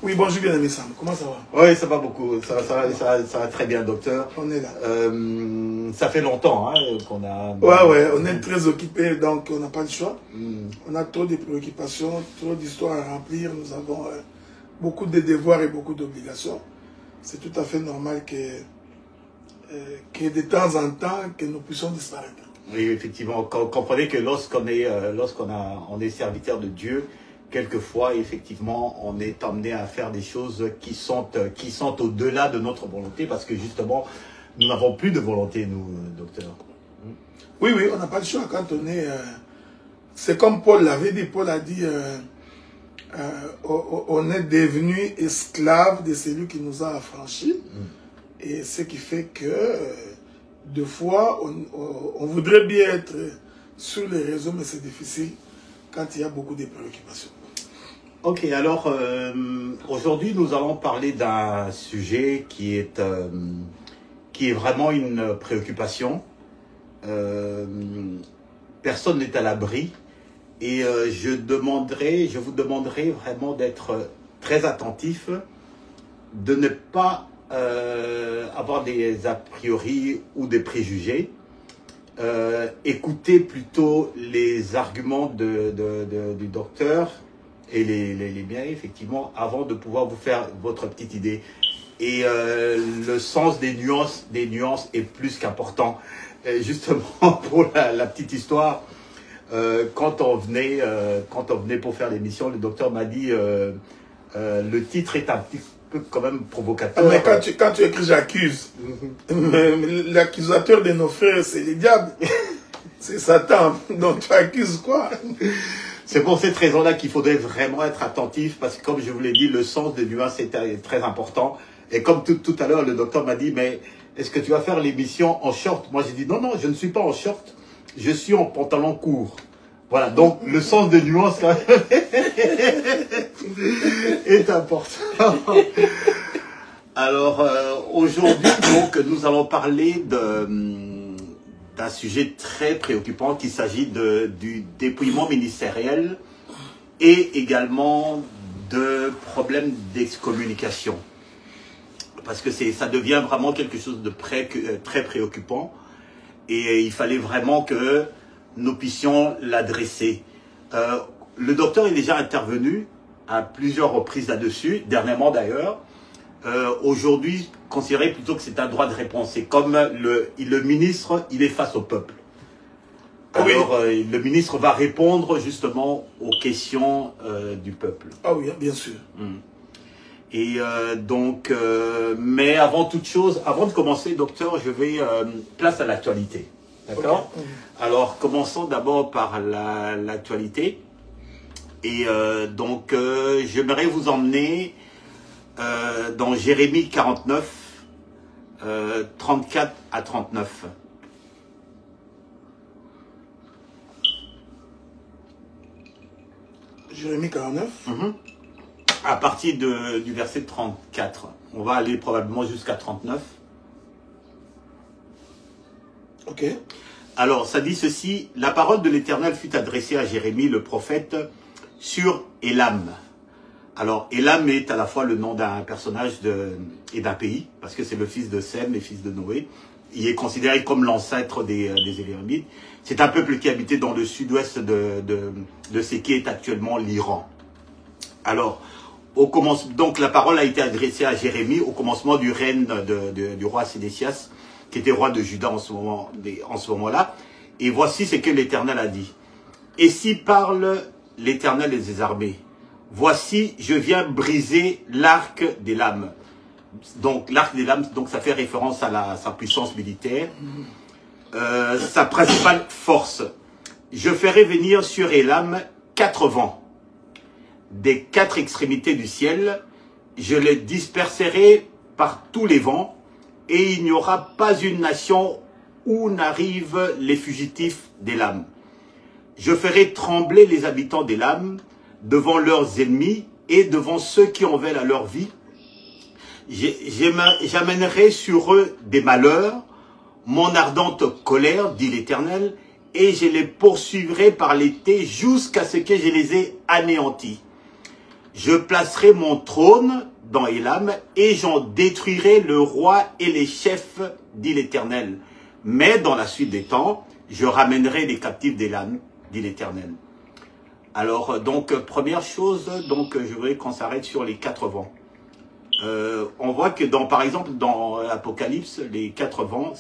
Oui, bonjour bien-aimé Sam, comment ça va? Oui, ça va beaucoup, ça va très bien, docteur. On est là. Ça fait longtemps qu'on a... Ouais, on est très occupé, donc on n'a pas le choix. On a trop de préoccupations, trop d'histoires à remplir, nous avons beaucoup de devoirs et beaucoup d'obligations. C'est tout à fait normal que de temps en temps, que nous puissions disparaître. Oui, effectivement, comprenez que lorsqu'on est serviteur de Dieu, quelquefois, effectivement, on est amené à faire des choses qui sont au-delà de notre volonté, parce que justement, nous n'avons plus de volonté, nous, docteur. Oui, on n'a pas le choix quand on est... c'est comme Paul l'avait dit, Paul a dit, on est devenu esclave de celui qui nous a affranchis, et ce qui fait que, des fois, on voudrait bien être sur les réseaux, mais c'est difficile quand il y a beaucoup de préoccupations. Ok, alors aujourd'hui nous allons parler d'un sujet qui est vraiment une préoccupation. Personne n'est à l'abri et je vous demanderai vraiment d'être très attentif, de ne pas avoir des a priori ou des préjugés. Écoutez plutôt les arguments du docteur et les miens, effectivement, avant de pouvoir vous faire votre petite idée. Et le sens des nuances est plus qu'important. Justement, pour la petite histoire, quand on venait pour faire l'émission, le docteur m'a dit le titre est un petit peu quand même provocateur. Mais quand tu écris j'accuse, l'accusateur de nos frères, c'est le diable. C'est Satan. Donc tu accuses quoi? C'est pour cette raison-là qu'il faudrait vraiment être attentif, parce que comme je vous l'ai dit, le sens des nuances est très important. Et comme tout à l'heure, le docteur m'a dit, mais est-ce que tu vas faire l'émission en short? Moi j'ai dit, non, je ne suis pas en short, je suis en pantalon court. Voilà, donc le sens des nuances quand même est important. Alors aujourd'hui, donc, nous allons parler d'un sujet très préoccupant, qu'il s'agit du dépouillement ministériel et également de problèmes d'excommunication. Parce que ça devient vraiment quelque chose de très préoccupant et il fallait vraiment que nous puissions l'adresser. Le docteur est déjà intervenu à plusieurs reprises là-dessus, dernièrement d'ailleurs. Aujourd'hui, considérez plutôt que c'est un droit de réponse. C'est comme le ministre, il est face au peuple. Alors, le ministre va répondre justement aux questions du peuple. Ah oui, bien sûr. Et donc, mais avant toute chose, avant de commencer, docteur, je vais place à l'actualité. D'accord? Okay. Alors, commençons d'abord par l'actualité. Et donc, j'aimerais vous emmener dans Jérémie 49, 34 à 39. Jérémie 49. À partir du verset 34. On va aller probablement jusqu'à 39. Ok. Alors, ça dit ceci. La parole de l'Éternel fut adressée à Jérémie, le prophète, sur Élam. Alors, Élam est à la fois le nom d'un personnage et d'un pays, parce que c'est le fils de Sem et fils de Noé. Il est considéré comme l'ancêtre des Élamites. C'est un peuple qui habitait dans le sud-ouest de ce qui est actuellement l'Iran. Alors, donc la parole a été adressée à Jérémie au commencement du règne du roi Sédécias, qui était roi de Juda en ce moment-là. Et voici ce que l'Éternel a dit. Et si parle l'Éternel des armées, voici, je viens briser l'arc des lames. Donc l'arc des lames, donc ça fait référence à sa puissance militaire, sa principale force. Je ferai venir sur Élam 4 vents, des 4 extrémités du ciel. Je les disperserai par tous les vents, et il n'y aura pas une nation où n'arrivent les fugitifs d'Élam. Je ferai trembler les habitants d'Élam devant leurs ennemis et devant ceux qui en veulent à leur vie. J'amènerai sur eux des malheurs, mon ardente colère, dit l'Éternel, et je les poursuivrai par l'été jusqu'à ce que je les ai anéantis. je placerai mon trône dans Élam et j'en détruirai le roi et les chefs, dit l'Éternel. Mais dans la suite des temps, je ramènerai les captifs d'Élam, dit l'Éternel. Alors, donc, première chose, donc, je voudrais qu'on s'arrête sur les 4 vents. On voit que, par exemple, dans l'Apocalypse, les 4 vents,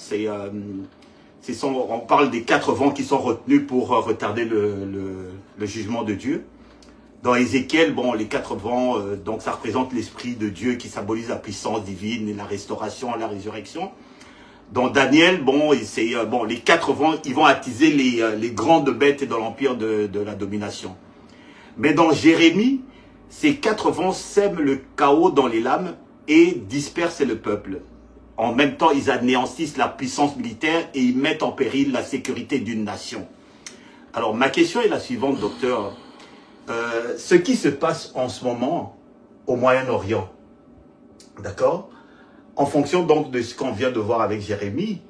on parle des 4 vents qui sont retenus pour retarder le jugement de Dieu. Dans Ézéchiel, bon, les 4 vents, donc ça représente l'Esprit de Dieu qui symbolise la puissance divine et la restauration, la résurrection. Dans Daniel, bon, les 4 vents, ils vont attiser les grandes bêtes dans l'empire de la domination. Mais dans Jérémie, ces 4 vents sèment le chaos dans les lames et dispersent le peuple. En même temps, ils anéantissent la puissance militaire et ils mettent en péril la sécurité d'une nation. Alors, ma question est la suivante, docteur. Ce qui se passe en ce moment au Moyen-Orient, d'accord? En fonction donc de ce qu'on vient de voir avec Jérémie,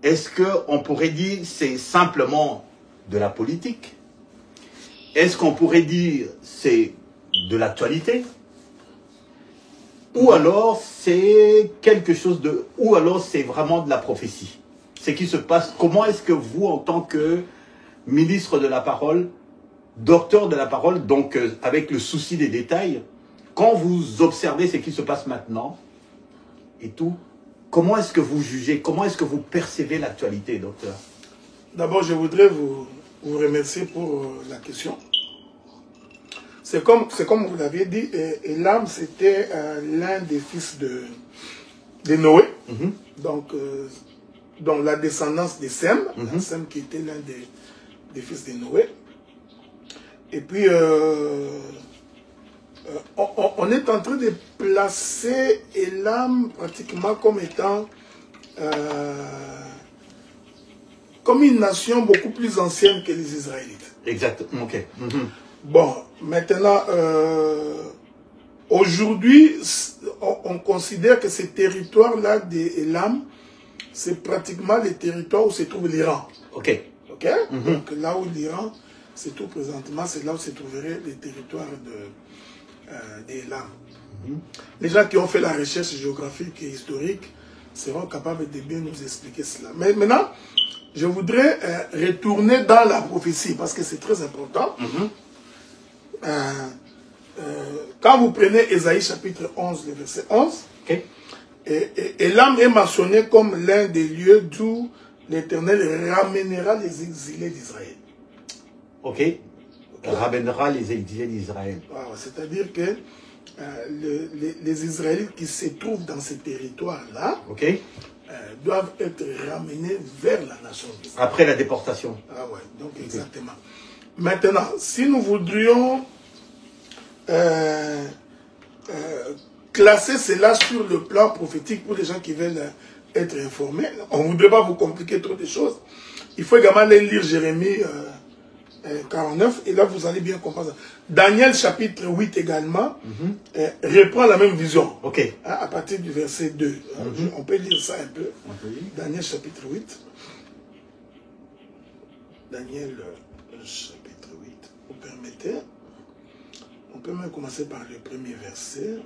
est-ce qu'on pourrait dire c'est simplement de la politique? Est-ce qu'on pourrait dire c'est de l'actualité? Ou alors c'est quelque chose de... Ou alors c'est vraiment de la prophétie? Ce qui se passe, comment est-ce que vous, en tant que ministre de la parole, docteur de la parole, donc avec le souci des détails, quand vous observez ce qui se passe maintenant et tout, comment est-ce que vous jugez, comment est-ce que vous percevez l'actualité, docteur? D'abord, je voudrais vous remercier pour la question. C'est comme vous l'aviez dit, Élam, c'était l'un des fils de Noé, donc dans la descendance de Sem, Sem qui était l'un des fils de Noé. Et puis, on est en train de placer Élam pratiquement comme étant comme une nation beaucoup plus ancienne que les Israélites. Exactement, ok. Bon, maintenant, aujourd'hui, on considère que ces territoires-là d'Élam, c'est pratiquement les territoires où se trouve l'Iran. Ok. Ok. Donc là où l'Iran se trouve présentement, c'est là où se trouveraient les territoires d'Élam. Les gens qui ont fait la recherche géographique et historique seront capables de bien nous expliquer cela. Mais maintenant, je voudrais retourner dans la prophétie parce que c'est très important. Quand vous prenez Ésaïe chapitre 11, le verset 11, Élam est mentionné comme l'un des lieux d'où l'Éternel ramènera les exilés d'Israël. Ok. Ramènera les exilés d'Israël. C'est-à-dire que les Israélites qui se trouvent dans ces territoires-là doivent être ramenés vers la nation d'Israël. Après la déportation. Ah ouais, donc exactement. Maintenant, si nous voudrions classer cela sur le plan prophétique pour les gens qui veulent être informés, on ne voudrait pas vous compliquer trop de choses. Il faut également aller lire Jérémie 49 et là vous allez bien comprendre. Daniel chapitre 8 également reprend la même vision. À partir du verset 2. On peut lire ça un peu. Daniel chapitre 8. Daniel chapitre 8. Vous permettez? On peut même commencer par le premier verset.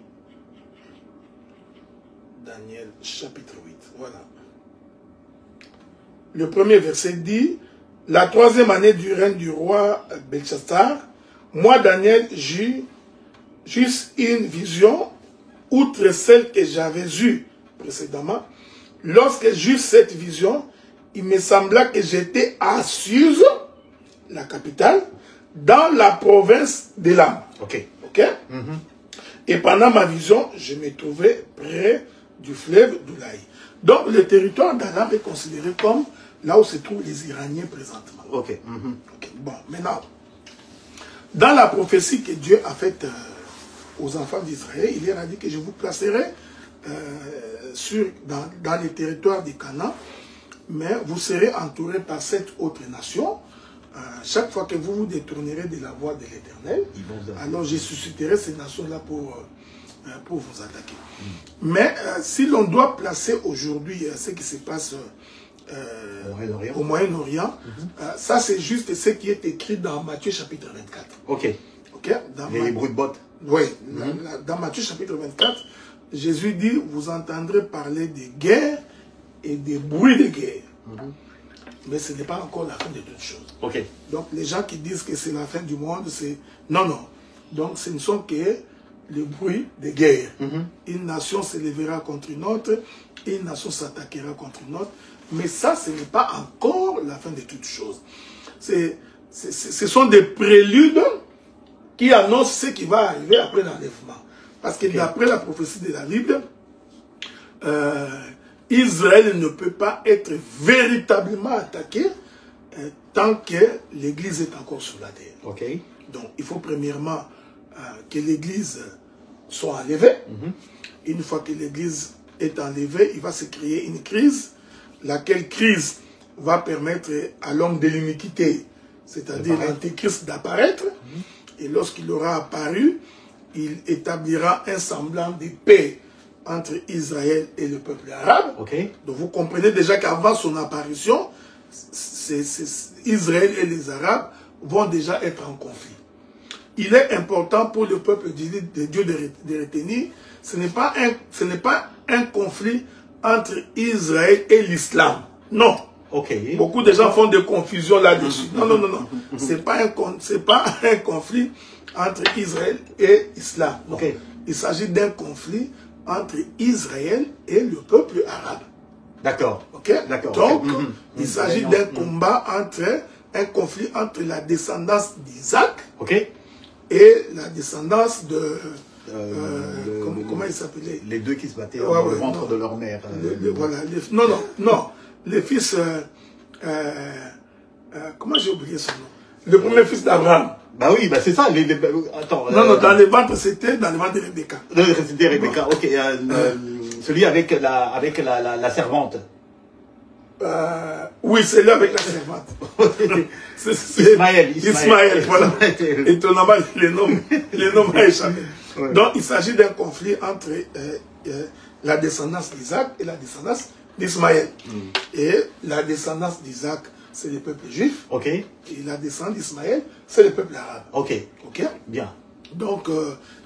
Daniel chapitre 8. Voilà. Le premier verset dit: la 3e année du règne du roi Belshazzar, moi Daniel j'eus juste une vision, outre celle que j'avais eue précédemment. Lorsque j'eus cette vision, il me sembla que j'étais à Suse, la capitale, dans la province d'Élam. Et pendant ma vision, je me trouvais près du fleuve d'Oulaï. Donc le territoire d'Élam est considéré comme là où se trouvent les Iraniens présentement. Bon, maintenant, dans la prophétie que Dieu a faite aux enfants d'Israël, il leur a dit que je vous placerai dans les territoires du Canaan, mais vous serez entourés par 7 autres nations. Chaque fois que vous vous détournerez de la voie de l'Éternel, alors je susciterai ces nations-là pour vous attaquer. Mais si l'on doit placer aujourd'hui ce qui se passe au Moyen-Orient, ça c'est juste ce qui est écrit dans Matthieu chapitre 24. Dans les Hébreux de bottes. Oui, dans Matthieu chapitre 24, Jésus dit, vous entendrez parler des guerres et des bruits de guerre. Mais ce n'est pas encore la fin de toutes choses. Ok. Donc les gens qui disent que c'est la fin du monde, c'est... Non, non. Donc ce ne sont que les bruits de guerre. Une nation se lèvera contre une autre, une nation s'attaquera contre une autre. Mais ça, ce n'est pas encore la fin de toutes choses. Ce sont des préludes qui annoncent ce qui va arriver après l'enlèvement. Parce que d'après la prophétie de la Bible, Israël ne peut pas être véritablement attaqué tant que l'Église est encore sur la terre. Okay. Donc il faut premièrement que l'Église soit enlevée. Une fois que l'Église est enlevée, il va se créer une crise, laquelle crise va permettre à l'homme de l'iniquité, c'est-à-dire l'Antéchrist, d'apparaître. Et lorsqu'il aura apparu, il établira un semblant de paix entre Israël et le peuple arabe. Donc vous comprenez déjà qu'avant son apparition, Israël et les Arabes vont déjà être en conflit. Il est important pour le peuple de Dieu de retenir, ce n'est pas un conflit entre Israël et l'islam. Non. Beaucoup de gens font des confusions là-dessus. Non, non, non, non. C'est pas un conflit entre Israël et l'islam. Il s'agit d'un conflit entre Israël et le peuple arabe. D'accord. Donc, il s'agit d'un combat un conflit entre la descendance d'Isaac et la descendance de... comment il s'appelait? Les deux qui se battaient dans le ventre de leur mère. Voilà. Non. Les fils... comment j'ai oublié son nom? Le premier fils d'Abraham. Bah oui, bah c'est ça. Attends. Non, dans les ventres, c'était dans les ventres de Rebecca. C'était Rebecca, ok. Celui avec la servante. Oui, c'est là avec la servante. Ismaël, voilà. Étonnamment, les noms m'ont échappé. Donc, il s'agit d'un conflit entre la descendance d'Isaac et la descendance d'Ismaël. Et la descendance d'Isaac, c'est le peuple juif. Et la descendance d'Ismaël, c'est le peuple arabe. Ok. Bien. Donc,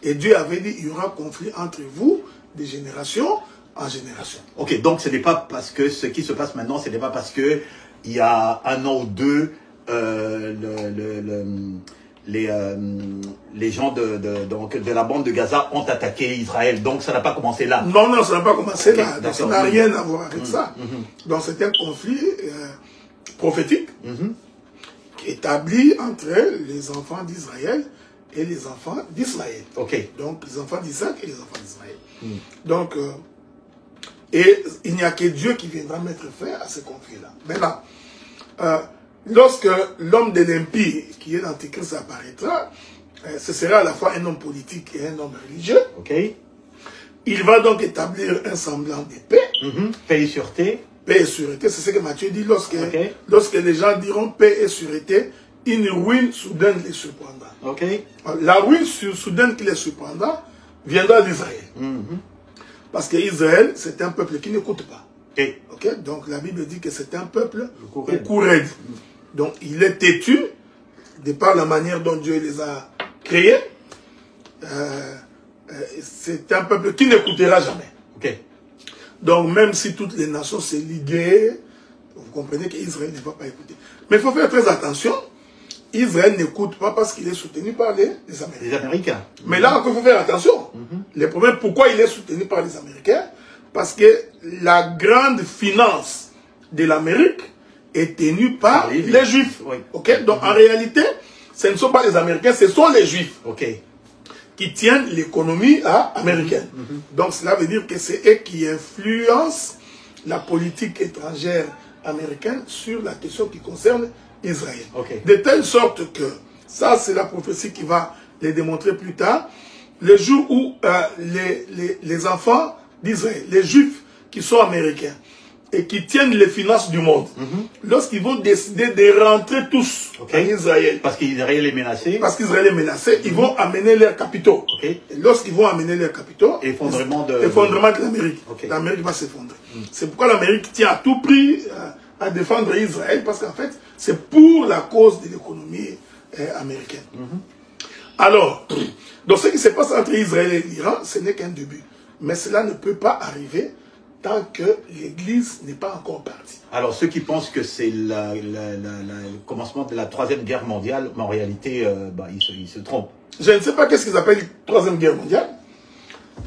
et Dieu avait dit, il y aura conflit entre vous, de génération en génération. Ok, donc ce n'est pas parce que ce qui se passe maintenant, ce n'est pas parce que il y a un an ou deux, les gens de la bande de Gaza ont attaqué Israël. Donc ça n'a pas commencé là. Non, non, ça n'a pas commencé là. Donc, ça n'a rien à voir avec ça. Donc c'est un conflit prophétique qui établi entre les enfants d'Israël et les enfants d'Ismaël. Donc les enfants d'Isaac et les enfants d'Ismaël. Donc, et il n'y a que Dieu qui viendra mettre fin à ce conflit-là. Maintenant, lorsque l'homme de l'Empire, qui est l'Antéchrist, apparaîtra, ce sera à la fois un homme politique et un homme religieux. Il va donc établir un semblant de paix. Paix et sûreté. Paix et sûreté, c'est ce que Matthieu dit. Lorsque les gens diront paix et sûreté, une ruine soudaine les surprendra. La ruine soudaine qui les surprendra viendra d'Israël. Parce que Israël, c'est un peuple qui n'écoute pas. Donc la Bible dit que c'est un peuple au cou raide. Donc il est têtu, de par la manière dont Dieu les a créés. C'est un peuple qui n'écoutera jamais. Donc même si toutes les nations se liguaient, vous comprenez qu'Israël ne va pas écouter. Mais il faut faire très attention. Israël n'écoute pas parce qu'il est soutenu par les Américains. Les Américains. Mais là encore, il faut faire attention. Le problème, pourquoi il est soutenu par les Américains? Parce que la grande finance de l'Amérique est tenue par les Juifs. Donc en réalité, ce ne sont pas les Américains, ce sont les Juifs qui tiennent l'économie américaine. Donc cela veut dire que c'est eux qui influencent la politique étrangère américaine sur la question qui concerne Israël. De telle sorte que, ça c'est la prophétie qui va les démontrer plus tard, le jour où les enfants d'Israël, les Juifs qui sont américains et qui tiennent les finances du monde, lorsqu'ils vont décider de rentrer tous en Israël, parce qu'Israël est menacé, ils vont amener leurs capitaux. Et lorsqu'ils vont amener leurs capitaux, effondrement de l'Amérique. L'Amérique va s'effondrer. C'est pourquoi l'Amérique tient à tout prix à défendre Israël, parce qu'en fait, c'est pour la cause de l'économie américaine. Alors, donc ce qui se passe entre Israël et l'Iran, ce n'est qu'un début. Mais cela ne peut pas arriver tant que l'Église n'est pas encore partie. Alors, ceux qui pensent que c'est le commencement de la Troisième Guerre mondiale, mais en réalité, ils se trompent. Je ne sais pas qu'est-ce qu'ils appellent la Troisième Guerre mondiale.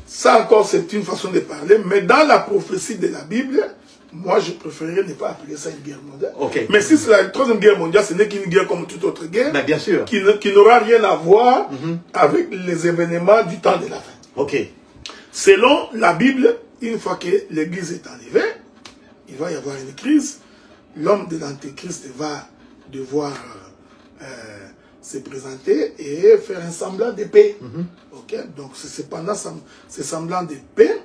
Ça encore, c'est une façon de parler. Mais dans la prophétie de la Bible, moi, je préférerais ne pas appeler ça une guerre mondiale. Okay. Mais si c'est la Troisième Guerre mondiale, ce n'est qu'une guerre comme toute autre guerre. Ben, bien sûr. Qui n'aura rien à voir avec les événements du temps de la fin. Ok. Selon la Bible, une fois que l'Église est enlevée, il va y avoir une crise. L'homme de l'Antéchrist va devoir se présenter et faire un semblant de paix. Okay? Donc c'est pendant ce semblant de paix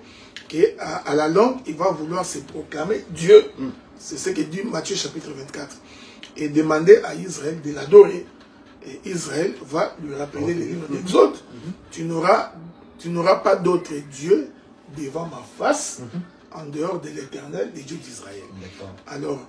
qu'à la longue, il va vouloir se proclamer Dieu. C'est ce que dit Matthieu chapitre 24. Et demander à Israël de l'adorer. Et Israël va lui rappeler les livres d'Exode. Tu n'auras pas d'autre Dieu devant ma face en dehors de l'Éternel, des dieux d'Israël. Alors,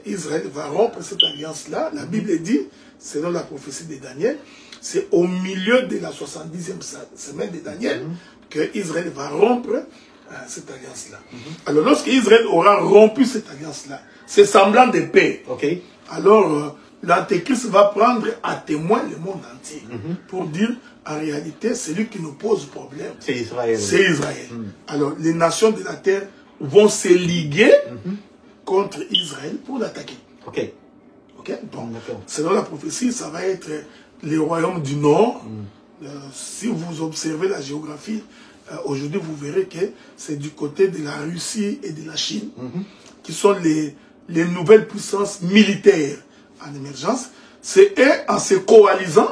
Israël va rompre cette alliance-là. La Bible dit, selon la prophétie de Daniel, c'est au milieu de la 70e semaine de Daniel que Israël va rompre cette alliance-là. Alors, lorsque Israël aura rompu cette alliance-là, c'est semblant de paix. Alors, l'Antéchrist va prendre à témoin le monde entier pour dire, en réalité, celui qui nous pose problème, c'est Israël. C'est Israël. Alors, les nations de la terre vont se liguer contre Israël pour l'attaquer. Ok. Donc, selon la prophétie, ça va être les royaumes du Nord. Si vous observez la géographie, aujourd'hui, vous verrez que c'est du côté de la Russie et de la Chine, qui sont les nouvelles puissances militaires en émergence. C'est eux, en se coalisant,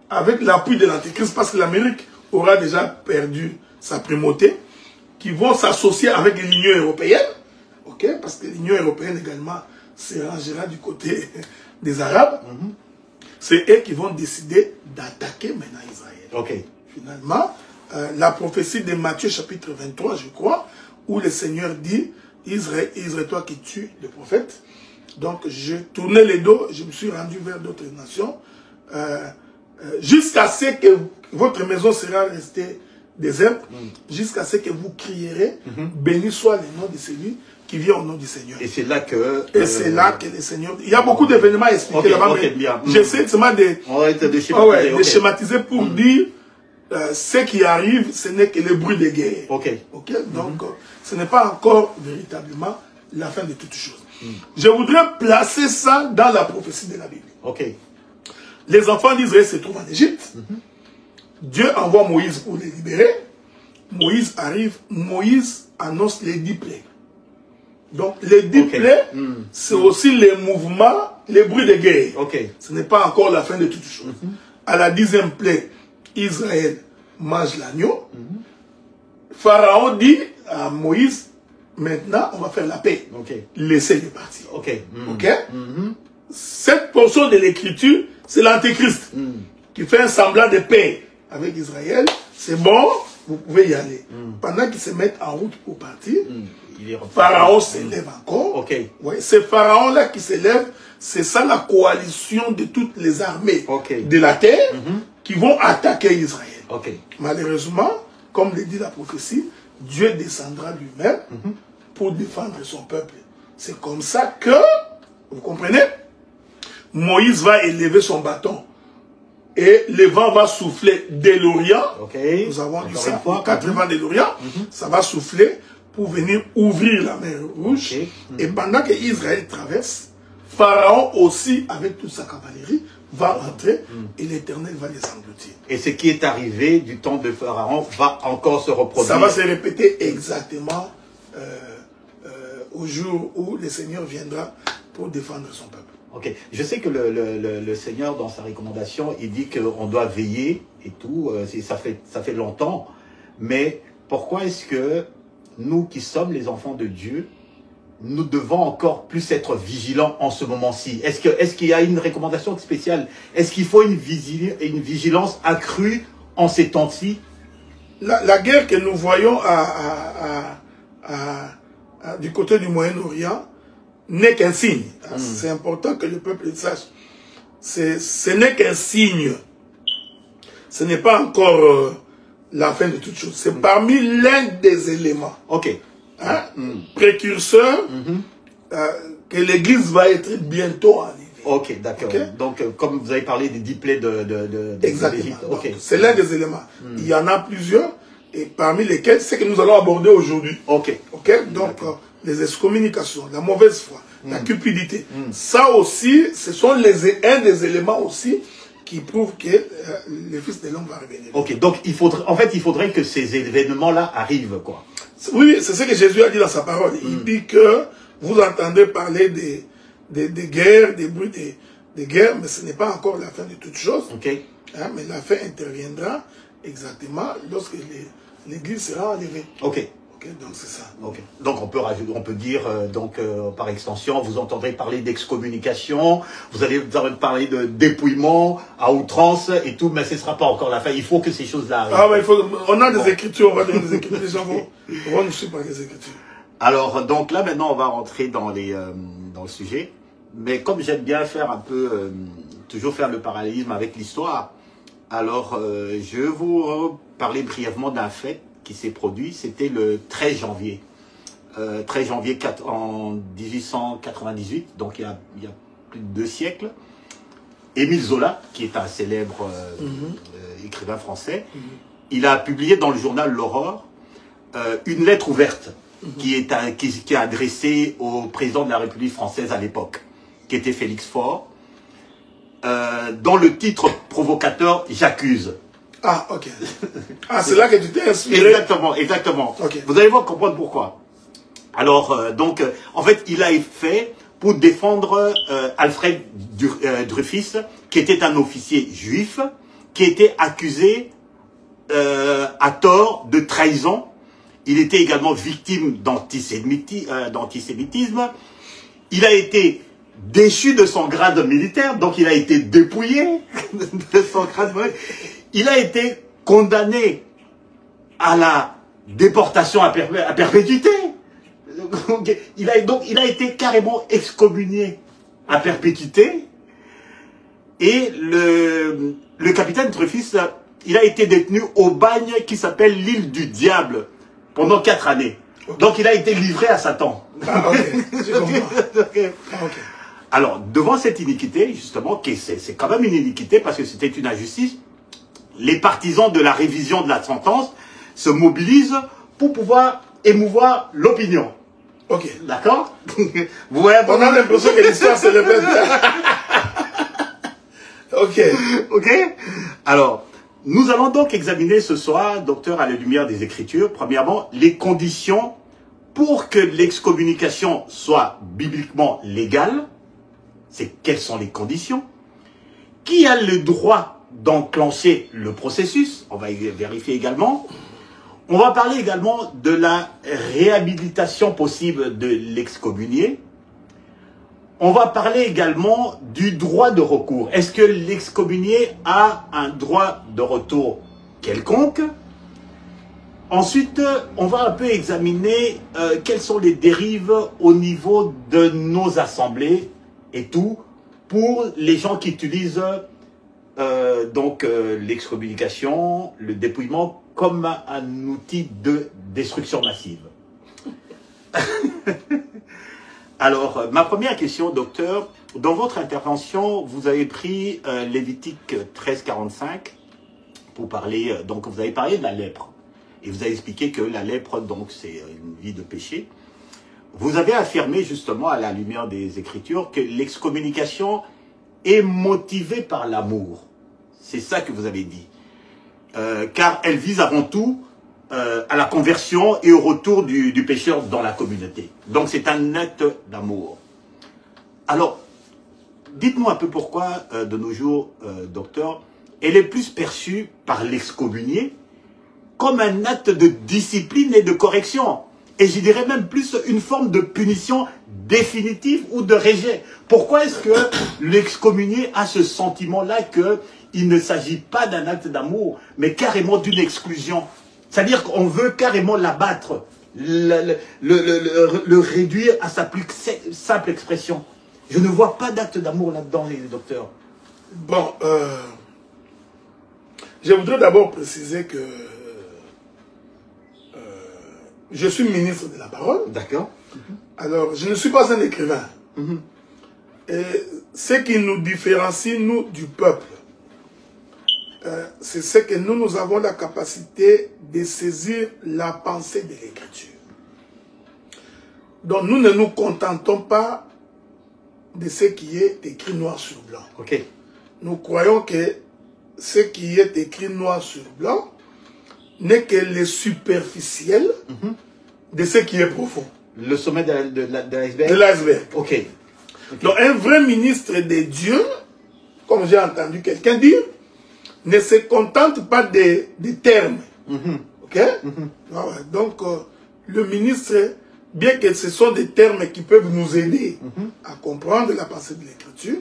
avec l'appui de l'Antéchrist, parce que l'Amérique aura déjà perdu sa primauté, qui vont s'associer avec l'Union européenne, parce que l'Union européenne également se rangera du côté des Arabes. C'est eux qui vont décider d'attaquer maintenant Israël. Finalement, la prophétie de Matthieu chapitre 23, je crois, où le Seigneur dit, Israël, toi qui tues le prophète. Donc, je tournais les dos, je me suis rendu vers d'autres nations, jusqu'à ce que votre maison sera restée déserte, jusqu'à ce que vous crierez, béni soit le nom de celui qui vient au nom du Seigneur. Et c'est là que... c'est là que le Seigneur... Il y a beaucoup d'événements expliqués là-bas, mais j'essaie seulement de schématiser pour dire ce qui arrive, ce n'est que le bruit de guerre. Donc, ce n'est pas encore véritablement la fin de toutes choses. Je voudrais placer ça dans la prophétie de la Bible. Les enfants d'Israël se trouvent en Égypte. Dieu envoie Moïse pour les libérer. Moïse arrive. Moïse annonce les 10 plaies. Donc, les 10 plaies, c'est aussi les mouvements, les bruits de guerre. Ce n'est pas encore la fin de toutes choses. À la 10e plaie, Israël mange l'agneau. Pharaon dit à Moïse, maintenant, on va faire la paix. Laissez-les partir. Cette portion de l'écriture, c'est l'Antéchrist qui fait un semblant de paix avec Israël. C'est bon, vous pouvez y aller. Pendant qu'ils se mettent en route pour partir, Pharaon s'élève encore. C'est Pharaon-là qui s'élève. C'est ça la coalition de toutes les armées de la terre qui vont attaquer Israël. Malheureusement, comme le dit la prophétie, Dieu descendra lui-même pour défendre son peuple. C'est comme ça que, vous comprenez, Moïse va élever son bâton et le vent va souffler de l'Orient. Nous avons dit ça, 4 vents de l'Orient, ça va souffler pour venir ouvrir la mer Rouge. Et pendant que Israël traverse, Pharaon aussi, avec toute sa cavalerie, va entrer et l'Éternel va les engloutir. Et ce qui est arrivé du temps de Pharaon va encore se reproduire. Ça va se répéter exactement au jour où le Seigneur viendra pour défendre son peuple. Je sais que le Seigneur, dans sa recommandation, il dit qu'on doit veiller et tout. Ça fait longtemps. Mais pourquoi est-ce que nous qui sommes les enfants de Dieu, nous devons encore plus être vigilants en ce moment-ci? Est-ce qu'il y a une recommandation spéciale? Est-ce qu'il faut une vigilance accrue en ces temps-ci? La guerre que nous voyons du côté du Moyen-Orient n'est qu'un signe. C'est important que le peuple le sache. Ce n'est qu'un signe ce n'est pas encore la fin de toute chose. C'est parmi l'un des éléments. Ok. Hein, précurseur que l'Église va être bientôt arrivée. Ok, d'accord. Okay? Donc, comme vous avez parlé des 10 plaies Exactement. Okay. C'est l'un des éléments. Il y en a plusieurs, et parmi lesquels, c'est que nous allons aborder aujourd'hui. Ok. Ok. Donc, les excommunications, la mauvaise foi, la cupidité. Ça aussi, ce sont un des éléments aussi qui prouvent que le Fils de l'homme va revenir. Ok, donc en fait, il faudrait que ces événements-là arrivent, quoi. Oui, c'est ce que Jésus a dit dans sa parole. Il dit que vous entendez parler des guerres, des bruits des guerres, mais ce n'est pas encore la fin de toute chose. Okay. Hein, mais la fin interviendra exactement lorsque l'Église sera enlevée. Ok. Okay, donc c'est ça. Okay. Donc on peut dire par extension, vous entendrez parler d'excommunication, vous allez parler de dépouillement à outrance et tout, mais ce ne sera pas encore la fin. Il faut que ces choses-là arrivent. Ah ouais, on a des écritures, on va donner des écritures. Les gens vont nous suivre par les écritures. Alors donc là maintenant on va rentrer dans le sujet, mais comme j'aime bien faire un peu toujours faire le parallélisme avec l'histoire, alors je vais vous parler brièvement d'un fait qui s'est produit, c'était le 13 janvier. 13 janvier en 1898, donc il y a plus de 2 siècles. Émile Zola, qui est un célèbre écrivain français, il a publié dans le journal L'Aurore une lettre ouverte qui est adressée au président de la République française à l'époque, qui était Félix Faure, dont le titre provocateur « J'accuse ». Ah, ok. Ah, c'est là que tu t'es inspiré. Exactement, exactement. Okay. Vous allez voir comprendre pourquoi. Alors, en fait, il a fait pour défendre Alfred Dreyfus, qui était un officier juif, qui était accusé à tort de trahison. Il était également victime d'antisémitisme. Il a été déchu de son grade militaire, donc il a été dépouillé de son grade militaire. Il a été condamné à la déportation à perpétuité. Il a été carrément excommunié à perpétuité. Et le capitaine Dreyfus, il a été détenu au bagne qui s'appelle l'île du Diable pendant 4 années. Donc il a été livré à Satan. Ah, ok. Okay. Ah, okay. Alors, devant cette iniquité, justement, c'est quand même une iniquité parce que c'était une injustice, les partisans de la révision de la sentence se mobilisent pour pouvoir émouvoir l'opinion. Ok. D'accord? Vous voyez, on a l'impression que l'histoire se répète. Ok. Ok. Alors, nous allons donc examiner ce soir, docteur, à la lumière des Écritures, premièrement, les conditions pour que l'excommunication soit bibliquement légale. C'est quelles sont les conditions? Qui a le droit d'enclencher le processus? On va y vérifier également. On va parler également de la réhabilitation possible de l'excommunié. On va parler également du droit de recours. Est-ce que l'excommunié a un droit de retour quelconque? Ensuite, on va un peu examiner quelles sont les dérives au niveau de nos assemblées et tout, pour les gens qui utilisent l'excommunication, le dépouillement comme un outil de destruction massive. Alors, ma première question, docteur, dans votre intervention, vous avez pris Lévitique 13:45 pour parler, donc vous avez parlé de la lèpre. Et vous avez expliqué que la lèpre, donc, c'est une vie de péché. Vous avez affirmé, justement, à la lumière des Écritures, que l'excommunication est motivée par l'amour. C'est ça que vous avez dit. Car elle vise avant tout à la conversion et au retour du pécheur dans la communauté. Donc c'est un acte d'amour. Alors, dites-moi un peu pourquoi, de nos jours, docteur, elle est plus perçue par l'excommunié comme un acte de discipline et de correction. Et je dirais même plus une forme de punition définitive ou de rejet. Pourquoi est-ce que l'excommunié a ce sentiment-là qu'il ne s'agit pas d'un acte d'amour, mais carrément d'une exclusion? C'est-à-dire qu'on veut carrément l'abattre, le réduire à sa plus simple expression. Je ne vois pas d'acte d'amour là-dedans, les docteurs. Bon, Je voudrais d'abord préciser que je suis ministre de la parole. D'accord. Alors, je ne suis pas un écrivain. Et ce qui nous différencie, nous, du peuple, c'est ce que nous avons la capacité de saisir la pensée de l'Écriture. Donc, nous ne nous contentons pas de ce qui est écrit noir sur blanc. Ok. Nous croyons que ce qui est écrit noir sur blanc n'est que le superficiel de ce qui est profond. Le sommet de l'iceberg. De l'iceberg. Ok. Donc un vrai ministre de Dieu, comme j'ai entendu quelqu'un dire, ne se contente pas des termes. Ok? Voilà. Donc le ministre, bien que ce sont des termes qui peuvent nous aider à comprendre la pensée de l'Écriture,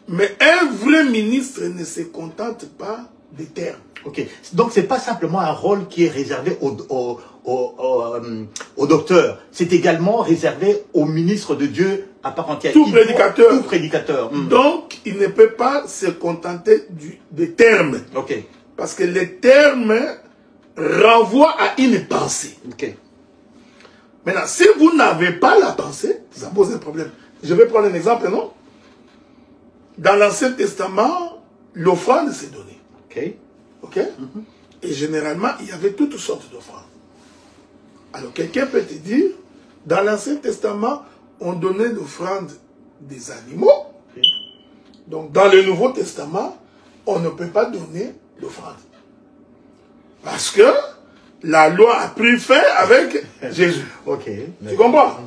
mais un vrai ministre ne se contente pas des termes. Ok. Donc c'est pas simplement un rôle qui est réservé au docteur. C'est également réservé au ministre de Dieu à part entière. Tout prédicateur. Tout prédicateur. Donc il ne peut pas se contenter des termes. Ok. Parce que les termes renvoient à une pensée. Ok. Maintenant, si vous n'avez pas la pensée, ça pose un problème. Je vais prendre un exemple, non? Dans l'Ancien Testament, l'offrande s'est donnée. Ok. Ok? Et généralement, il y avait toutes sortes d'offrandes. Alors, quelqu'un peut te dire, dans l'Ancien Testament, on donnait l'offrande des animaux. Donc, dans le Nouveau Testament, on ne peut pas donner l'offrande. Parce que la loi a pris fin avec Jésus. Ok. Tu comprends?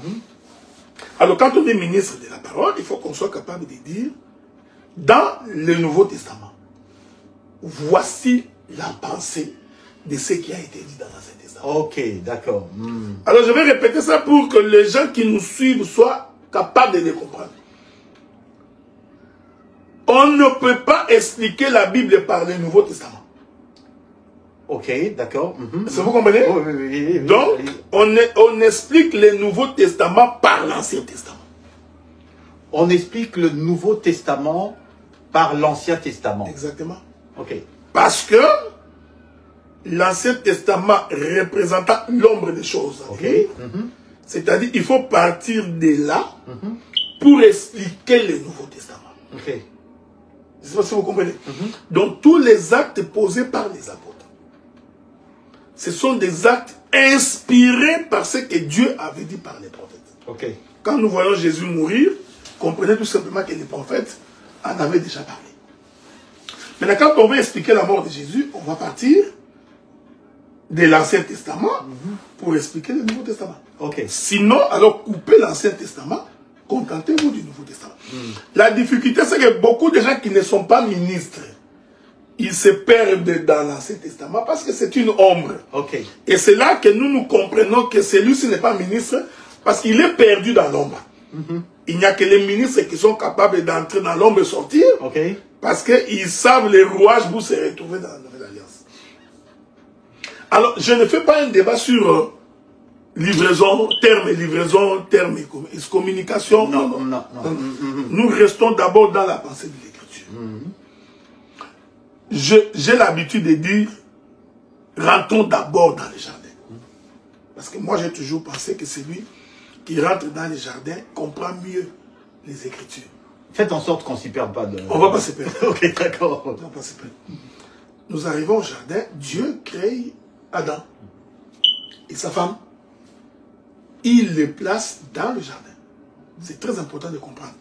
Alors, quand on est ministre de la parole, il faut qu'on soit capable de dire, dans le Nouveau Testament, voici la pensée de ce qui a été dit dans l'Ancien Testament. Ok, d'accord. Alors, je vais répéter ça pour que les gens qui nous suivent soient capables de les comprendre. On ne peut pas expliquer la Bible par le Nouveau Testament. Ok, d'accord. Est-ce que vous comprenez? Oui. Donc, on explique le Nouveau Testament par l'Ancien Testament. On explique le Nouveau Testament par l'Ancien Testament. Exactement. Ok. Parce que l'Ancien Testament représentant l'ombre des choses. Ok. C'est-à-dire il faut partir de là pour expliquer le Nouveau Testament. Ok. Je ne sais pas si vous comprenez. Donc tous les actes posés par les apôtres, ce sont des actes inspirés par ce que Dieu avait dit par les prophètes. Ok. Quand nous voyons Jésus mourir, comprenez tout simplement que les prophètes en avaient déjà parlé. Maintenant, quand on veut expliquer la mort de Jésus, on va partir de l'Ancien Testament pour expliquer le Nouveau Testament. Ok. Sinon, alors coupez l'Ancien Testament, contentez-vous du Nouveau Testament. La difficulté, c'est que beaucoup de gens qui ne sont pas ministres, ils se perdent dans l'Ancien Testament parce que c'est une ombre. Ok. Et c'est là que nous comprenons que celui-ci n'est pas ministre parce qu'il est perdu dans l'ombre. Il n'y a que les ministres qui sont capables d'entrer dans l'ombre et sortir. Ok. Parce qu'ils savent les rouages pour se retrouver dans la Nouvelle Alliance. Alors, je ne fais pas un débat sur livraison, terme et communication. Non. Nous restons d'abord dans la pensée de l'Écriture. J'ai l'habitude de dire, rentrons d'abord dans les jardins. Parce que moi, j'ai toujours pensé que celui qui rentre dans les jardins comprend mieux les Écritures. Faites en sorte qu'on ne s'y perde pas. On ne va pas se perdre. Ok, d'accord. On va pas se perdre. Nous arrivons au jardin, Dieu crée Adam et sa femme. Il les place dans le jardin. C'est très important de comprendre.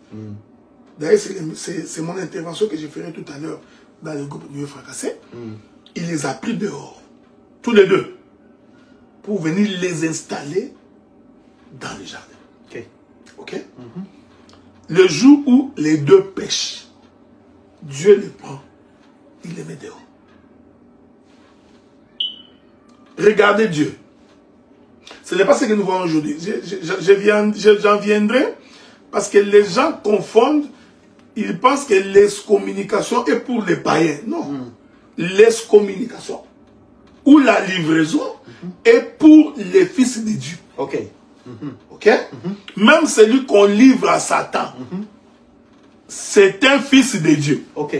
D'ailleurs, c'est mon intervention que je ferai tout à l'heure dans le groupe Mieux Fracassé. Il les a pris dehors, tous les deux, pour venir les installer dans le jardin. Ok? Le jour où les deux pêchent, Dieu les prend, il les met dehors. Regardez Dieu. Ce n'est pas ce que nous voyons aujourd'hui. J'en viendrai parce que les gens confondent, ils pensent que l'excommunication est pour les païens. Non. L'excommunication ou la livraison est pour les fils de Dieu. Ok. Ok? Même celui qu'on livre à Satan, c'est un fils de Dieu. Ok.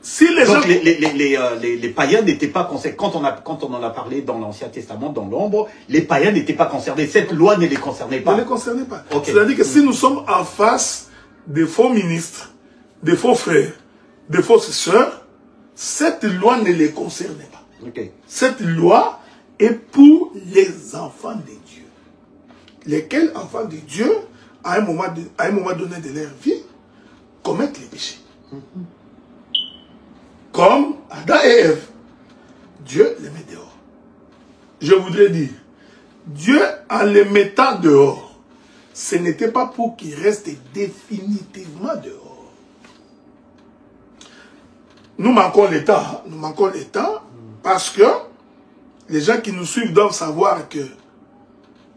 Si les Donc gens... les païens n'étaient pas concernés. Quand on en a parlé dans l'Ancien Testament, dans l'ombre, les païens n'étaient pas concernés. Cette loi ne les concernait pas. Ne les concernait pas. Okay. C'est-à-dire que si nous sommes en face des faux ministres, des faux frères, des fausses sœurs, cette loi ne les concernait pas. Okay. Cette loi est pour les enfants de Dieu. Lesquels enfants de Dieu, à un moment donné de leur vie, commettent les péchés. Comme Adam et Ève. Dieu les met dehors. Je voudrais dire, Dieu, en les mettant dehors, ce n'était pas pour qu'ils restent définitivement dehors. Nous manquons le temps. Hein? Nous manquons le temps parce que les gens qui nous suivent doivent savoir que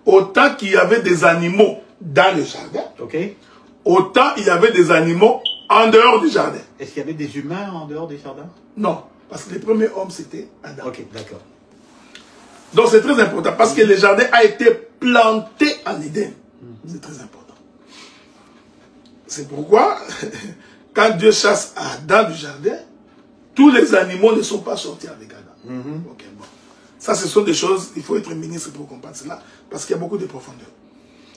autant qu'il y avait des animaux dans le jardin, okay. Autant il y avait des animaux en dehors du jardin. Est-ce qu'il y avait des humains en dehors du jardin? Non, parce que le premier homme c'était Adam. Ok, d'accord. Donc c'est très important parce que le jardin a été planté en Éden. C'est très important. C'est pourquoi, quand Dieu chasse Adam du jardin, tous les animaux ne sont pas sortis avec Adam. Ok, bon. Ça, ce sont des choses, il faut être ministre pour comprendre cela, parce qu'il y a beaucoup de profondeur.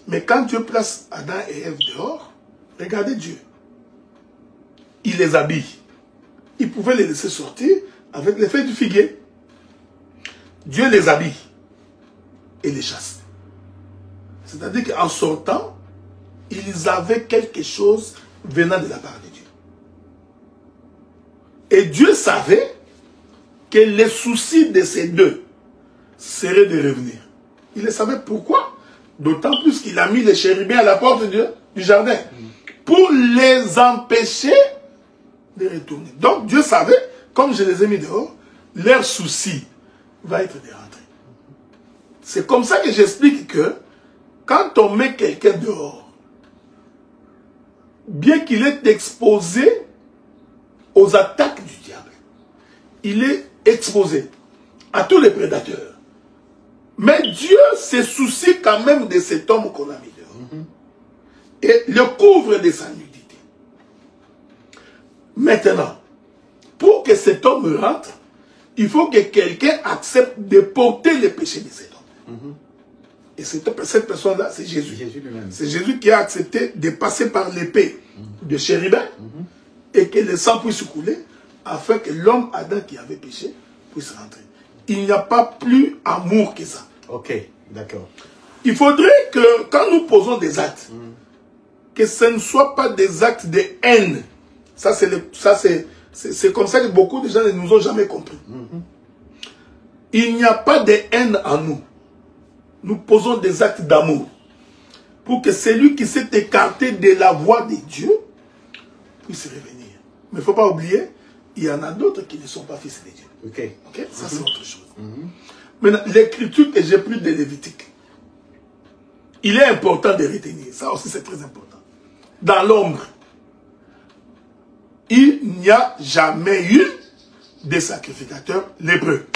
Mais quand Dieu place Adam et Ève dehors, regardez Dieu. Il les habille. Il pouvait les laisser sortir avec les feuilles du figuier. Dieu les habille et les chasse. C'est-à-dire qu'en sortant, ils avaient quelque chose venant de la part de Dieu. Et Dieu savait que les soucis de ces deux seraient de revenir. Il le savait pourquoi. D'autant plus qu'il a mis les chérubins à la porte du jardin pour les empêcher de retourner. Donc Dieu savait, comme je les ai mis dehors, leur souci va être de rentrer. C'est comme ça que j'explique que quand on met quelqu'un dehors, bien qu'il est exposé aux attaques du diable, il est exposé à tous les prédateurs. Mais Dieu se soucie quand même de cet homme qu'on a mis dehors. Et le couvre de sa nudité. Maintenant, pour que cet homme rentre, il faut que quelqu'un accepte de porter les péchés de cet homme. Et cette personne-là, c'est Jésus. C'est Jésus qui a accepté de passer par l'épée de chérubin et que le sang puisse couler afin que l'homme Adam qui avait péché puisse rentrer. Il n'y a pas plus amour que ça. Ok, d'accord. Il faudrait que quand nous posons des actes, que ce ne soit pas des actes de haine. Ça, c'est comme ça que beaucoup de gens ne nous ont jamais compris. Il n'y a pas de haine en nous. Nous posons des actes d'amour pour que celui qui s'est écarté de la voie de Dieu puisse revenir. Mais il ne faut pas oublier, il y en a d'autres qui ne sont pas fils de Dieu. Ok? Ça, c'est autre chose. Maintenant, l'écriture que j'ai prise de Lévitique, il est important de retenir. Ça aussi, c'est très important. Dans l'ombre, il n'y a jamais eu de sacrificateur lépreux.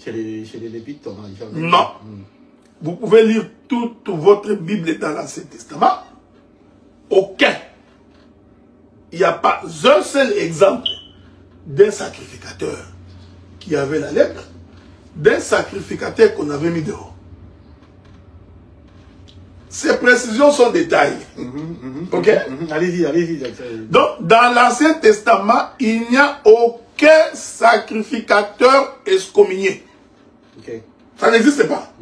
Chez les Lévites, on a jamais... Non. Vous pouvez lire toute votre Bible dans l'Ancien Testament. Aucun. Il n'y a pas un seul exemple d'un sacrificateur qui avait la lèpre, d'un sacrificateur qu'on avait mis dehors. Ces précisions sont détaillées. Ok? Allez-y, allez-y. Donc, dans l'Ancien Testament, il n'y a aucun sacrificateur excommunié. Ça n'existe pas.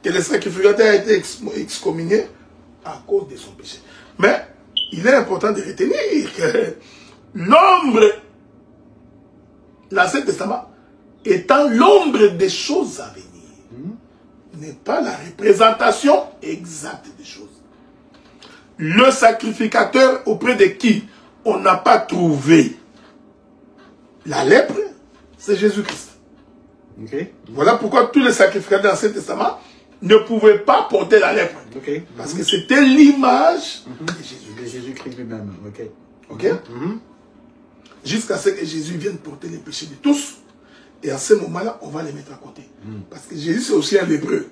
Que le sacrificateur a été excommunié à cause de son péché. Mais, il est important de retenir que l'ombre, l'Ancien Testament, étant l'ombre des choses à venir, n'est pas la représentation exacte des choses. Le sacrificateur auprès de qui on n'a pas trouvé la lèpre, c'est Jésus-Christ. Voilà pourquoi tous les sacrificateurs de l'Ancien Testament ne pouvaient pas porter la lèpre. Parce que c'était l'image de Jésus. De Jésus-Christ lui-même. Jusqu'à ce que Jésus vienne porter les péchés de tous. Et à ce moment-là, on va les mettre à côté. Parce que Jésus, c'est aussi un lépreux.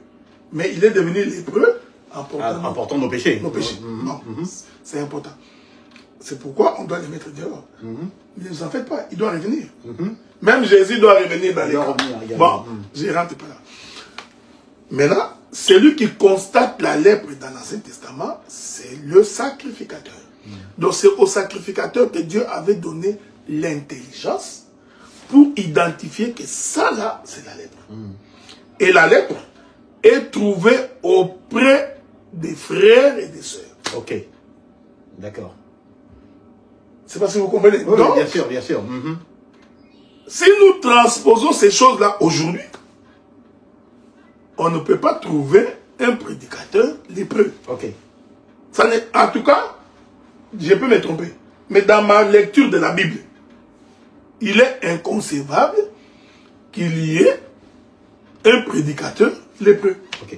Mais il est devenu lépreux en portant nos péchés. Nos péchés. Non, c'est important. C'est pourquoi on doit les mettre dehors. Ne vous en faites pas, il doit revenir. Même Jésus doit revenir dans les camps. Bon, je ne rentre pas là. Maintenant, celui qui constate la lèpre dans l'Ancien Testament, c'est le sacrificateur. Donc c'est au sacrificateur que Dieu avait donné l'intelligence pour identifier que ça là, c'est la lèpre. Et la lèpre est trouvée auprès des frères et des sœurs. Ok, d'accord. C'est pas si vous comprenez. Oui, donc, bien sûr, bien sûr. Si nous transposons ces choses-là aujourd'hui, on ne peut pas trouver un prédicateur lépreux. Ok. Ça n'est, en tout cas, je peux me tromper, mais dans ma lecture de la Bible, il est inconcevable qu'il y ait un prédicateur lépreux. Ok.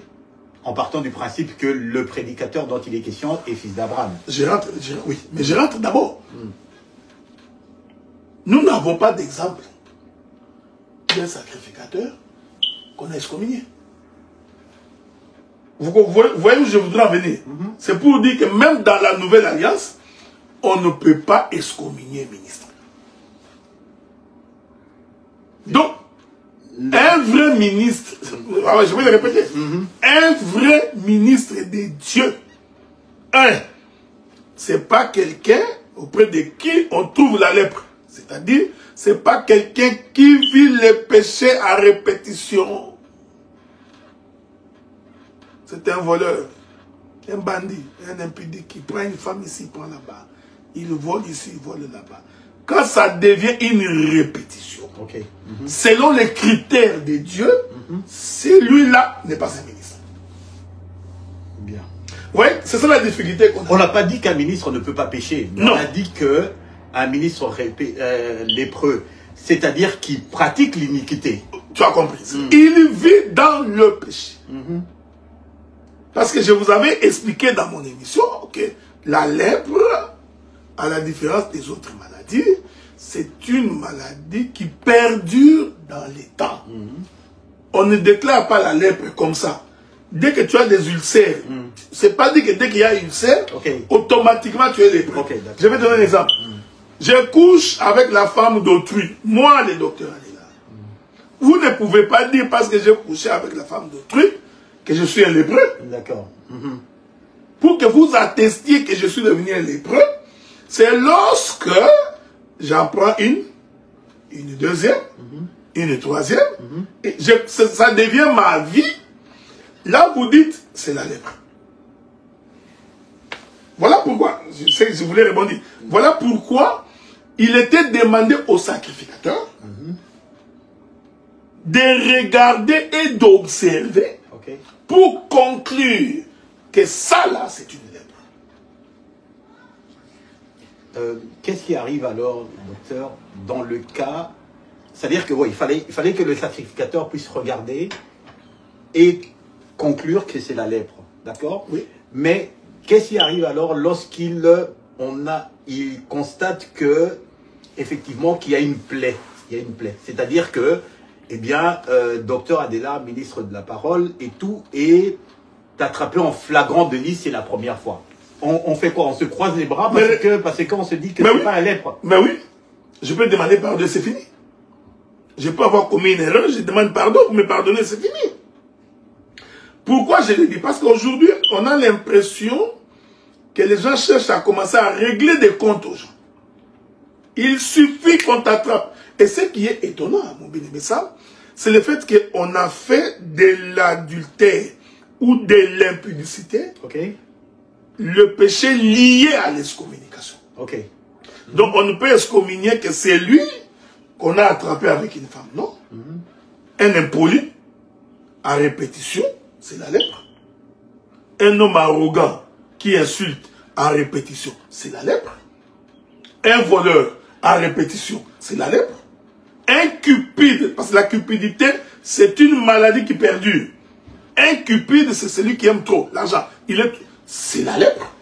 En partant du principe que le prédicateur dont il est question est fils d'Abraham. Oui, mais je rentre d'abord. Nous n'avons pas d'exemple d'un sacrificateur qu'on a excommunié. Vous voyez où je voudrais en venir. C'est pour dire que même dans la nouvelle alliance, on ne peut pas excommunier un ministre. Donc, un vrai ministre, je vais le répéter, un vrai ministre de Dieu, c'est pas quelqu'un auprès de qui on trouve la lèpre. C'est-à-dire, c'est pas quelqu'un qui vit les péchés à répétition. C'est un voleur, un bandit, un impudique qui prend une femme ici, prend là-bas. Il vole ici, il vole là-bas. Quand ça devient une répétition, selon les critères de Dieu, celui-là n'est pas un ministre. Bien. Oui, c'est ça la difficulté qu'on a. On n'a pas dit qu'un ministre ne peut pas pécher. Non. On a dit qu'un ministre lépreux, c'est-à-dire qui pratique l'iniquité. Tu as compris. Il vit dans le péché. Parce que je vous avais expliqué dans mon émission que la lèpre, à la différence des autres maladies, c'est une maladie qui perdure dans les temps. On ne déclare pas la lèpre comme ça. Dès que tu as des ulcères, c'est pas dit que dès qu'il y a un ulcère, automatiquement tu es lépreux. Je vais te donner un exemple. Je couche avec la femme d'autrui. Moi, le docteur est là. Vous ne pouvez pas dire parce que j'ai couché avec la femme d'autrui que je suis un lépreux. D'accord. Pour que vous attestiez que je suis devenu un lépreux, c'est lorsque j'en prends une deuxième, une troisième, et ça devient ma vie. Là, vous dites, c'est la lèpre. Voilà pourquoi, je sais que je voulais répondre, voilà pourquoi il était demandé au sacrificateur de regarder et d'observer pour conclure que ça là, c'est une lèpre. Qu'est-ce qui arrive alors, docteur, dans le cas... C'est-à-dire que il fallait que le sacrificateur puisse regarder et conclure que c'est la lèpre, d'accord? Oui. Mais qu'est-ce qui arrive alors lorsqu'il constate que, effectivement, qu'il y a une plaie? Il y a une plaie. C'est-à-dire que, eh bien, docteur Adela, ministre de la parole et tout, est attrapé en flagrant délit, c'est la première fois. On fait quoi? On se croise les bras parce qu'on se dit que c'est pas la lèpre. Mais oui, je peux demander pardon, c'est fini. Je peux avoir commis une erreur, je demande pardon pour me pardonner, c'est fini. Pourquoi je le dis? Parce qu'aujourd'hui, on a l'impression que les gens cherchent à commencer à régler des comptes aux gens. Il suffit qu'on t'attrape. Et ce qui est étonnant, mon bien-aimé, c'est le fait qu'on a fait de l'adultère ou de l'impudicité le péché lié à l'excommunication. Donc on ne peut excommunier que c'est lui qu'on a attrapé avec une femme, non? Un impoli, à répétition, c'est la lèpre. Un homme arrogant qui insulte à répétition, c'est la lèpre. Un voleur à répétition, c'est la lèpre. Un cupide, parce que la cupidité, c'est une maladie qui perdure. Un cupide, c'est celui qui aime trop l'argent. C'est la lèpre.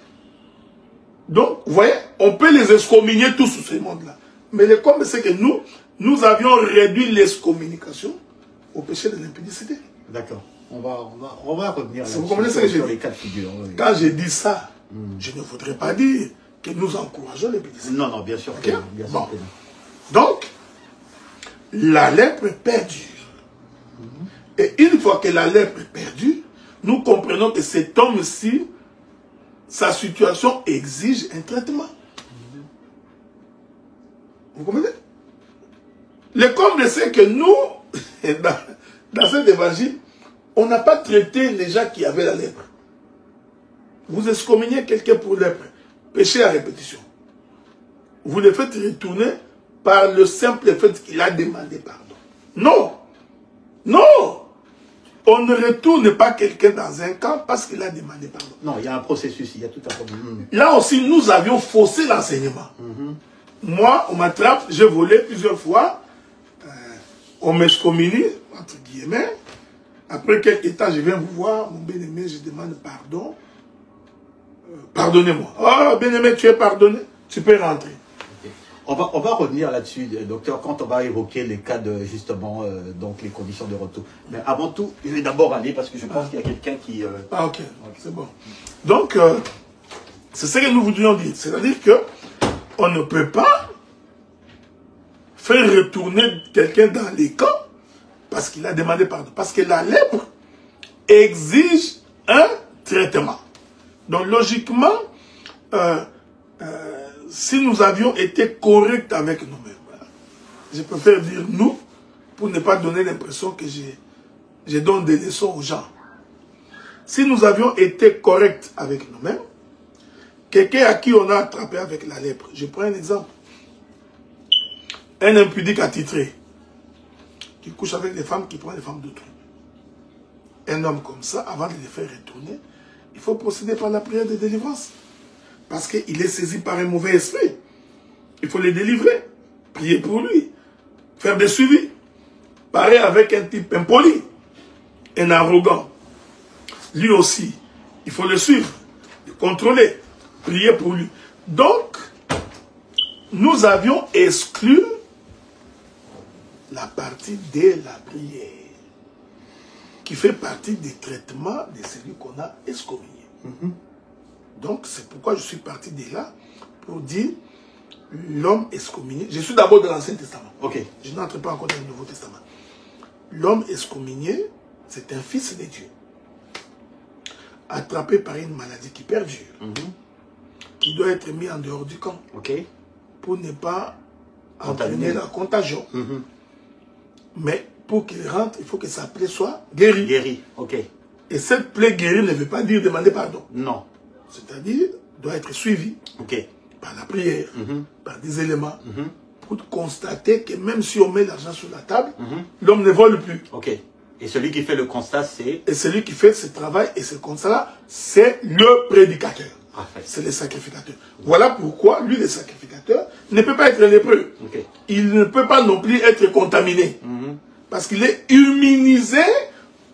Donc, vous voyez, on peut les excommunier tous sous ce monde-là. Mais le comble, c'est que nous avions réduit l'excommunication au péché de l'impudicité. D'accord. On va revenir vous comprenez ce que sur j'ai les cas de figure. Quand j'ai dit ça, je ne voudrais pas dire que nous encourageons l'épidémie. Non, non, bien sûr. Okay? Bien Bon. sûr que non. Donc, la lèpre perdure. Et une fois que la lèpre est perdue, nous comprenons que cet homme-ci, sa situation exige un traitement. Vous comprenez? Le comble, c'est que nous, dans cet évangile, on n'a pas traité les gens qui avaient la lèpre. Vous excommuniez quelqu'un pour lèpre, péché à répétition. Vous le faites retourner par le simple fait qu'il a demandé pardon. Non! Non! On ne retourne pas quelqu'un dans un camp parce qu'il a demandé pardon. Non, il y a un processus, il y a tout un problème. Là aussi, nous avions faussé l'enseignement. Moi, on m'attrape, j'ai volé plusieurs fois. On m'excommunie, entre guillemets. Après quelques temps, je viens vous voir, mon bien-aimé, je demande pardon. Pardonnez-moi. Oh, bien-aimé, tu es pardonné, tu peux rentrer. Okay. On va revenir là-dessus, docteur, quand on va évoquer les cas de, justement, donc les conditions de retour. Mais avant tout, je vais d'abord aller parce que je pense qu'il y a quelqu'un qui... Ah, ok, c'est bon. Donc, c'est ce que nous voudrions dire. C'est-à-dire que on ne peut pas faire retourner quelqu'un dans les camps parce qu'il a demandé pardon. Parce que la lèpre exige un traitement. Donc, logiquement, si nous avions été corrects avec nous-mêmes, je préfère dire nous, pour ne pas donner l'impression que je donne des leçons aux gens. Si nous avions été corrects avec nous-mêmes, quelqu'un à qui on a attrapé avec la lèpre, je prends un exemple. Un impudique attitré, qui couche avec des femmes, qui prend les femmes d'autrui. Un homme comme ça, avant de les faire retourner, il faut procéder par la prière de délivrance. Parce qu'il est saisi par un mauvais esprit. Il faut les délivrer. Prier pour lui. Faire des suivis. Pareil avec un type impoli. Un arrogant. Lui aussi, il faut le suivre. Le contrôler. Prier pour lui. Donc, nous avions exclu la partie de la prière. Qui fait partie des traitements de celui qu'on a excommunié. Donc, c'est pourquoi je suis parti de là pour dire l'homme excommunié. Je suis d'abord dans l'Ancien Testament. Ok. Je n'entre pas encore dans le Nouveau Testament. L'homme excommunié, c'est un fils de Dieu. Attrapé par une maladie qui perdure. Qui doit être mis en dehors du camp. Ok. Pour ne pas entraîner la contagion. Mais pour qu'il rentre, il faut que sa plaie soit guérie. Guérie, ok. Et cette plaie guérie ne veut pas dire demander pardon. Non. C'est-à-dire, doit être suivi par la prière, par des éléments, pour constater que même si on met l'argent sur la table, l'homme ne vole plus. Ok. Et celui qui fait le constat, c'est... Et celui qui fait ce travail et ce constat-là, c'est le prédicateur. C'est le sacrificateur. Voilà pourquoi, lui, le sacrificateur, ne peut pas être lépreux. Il ne peut pas non plus être contaminé. Parce qu'il est immunisé